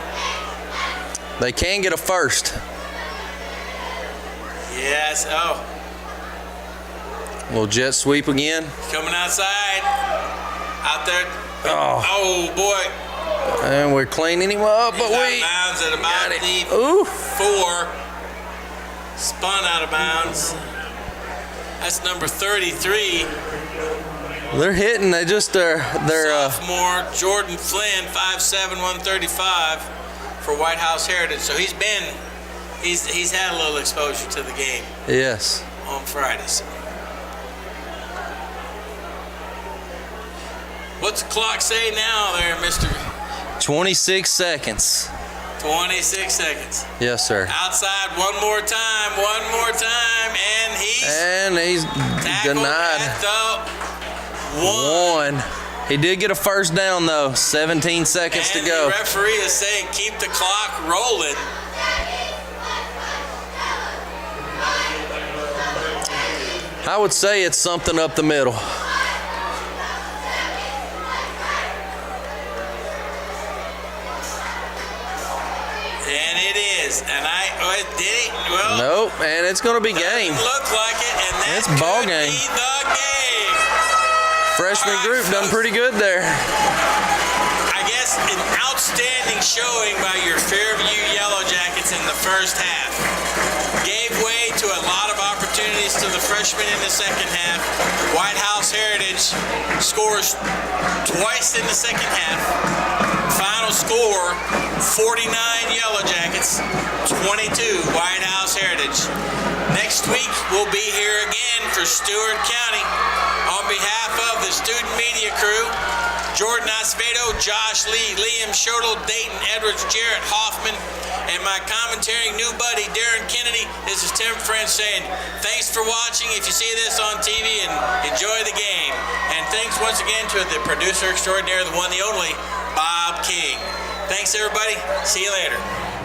They can get a first. Yes. Oh. Little jet sweep again. Coming outside. Out there. Oh boy. And we're cleaning him up, but we bounds at about the 4. Spun out of bounds. That's number 33. They're hitting. They just they're sophomore Jordan Flynn, 5'7", 135 for White House Heritage. So he's had a little exposure to the game. Yes. On Fridays. What's the clock say now there, Mr. 26 seconds. 26 seconds. Yes, sir. Outside one more time, and he's denied. At the 1. He did get a first down, though. 17 seconds to go. The referee is saying keep the clock rolling. I would say it's something up the middle. And it is. And did it? Well, nope, and it's going to be game. Look like it, and that's ball game. Be the game. Freshman group done pretty good there. I guess an outstanding showing by your Fairview Yellow Jackets in the first half. Gave way to a lot of opportunities to the freshmen in the second half. White House Heritage scores twice in the second half. Final score, 49 Yellow Jackets, 22 White House Heritage. Next week, we'll be here again for Stewart County. On behalf of the student media crew, Jordan Acevedo, Josh Lee, Liam Schodel, Dayton Edwards, Jarrett Hoffman, and my commentary new buddy, Darren Kennedy. This is Tim French saying thanks for watching if you see this on TV, and enjoy the game. And thanks once again to the producer extraordinaire, the one, the only, Bob King. Thanks, everybody. See you later.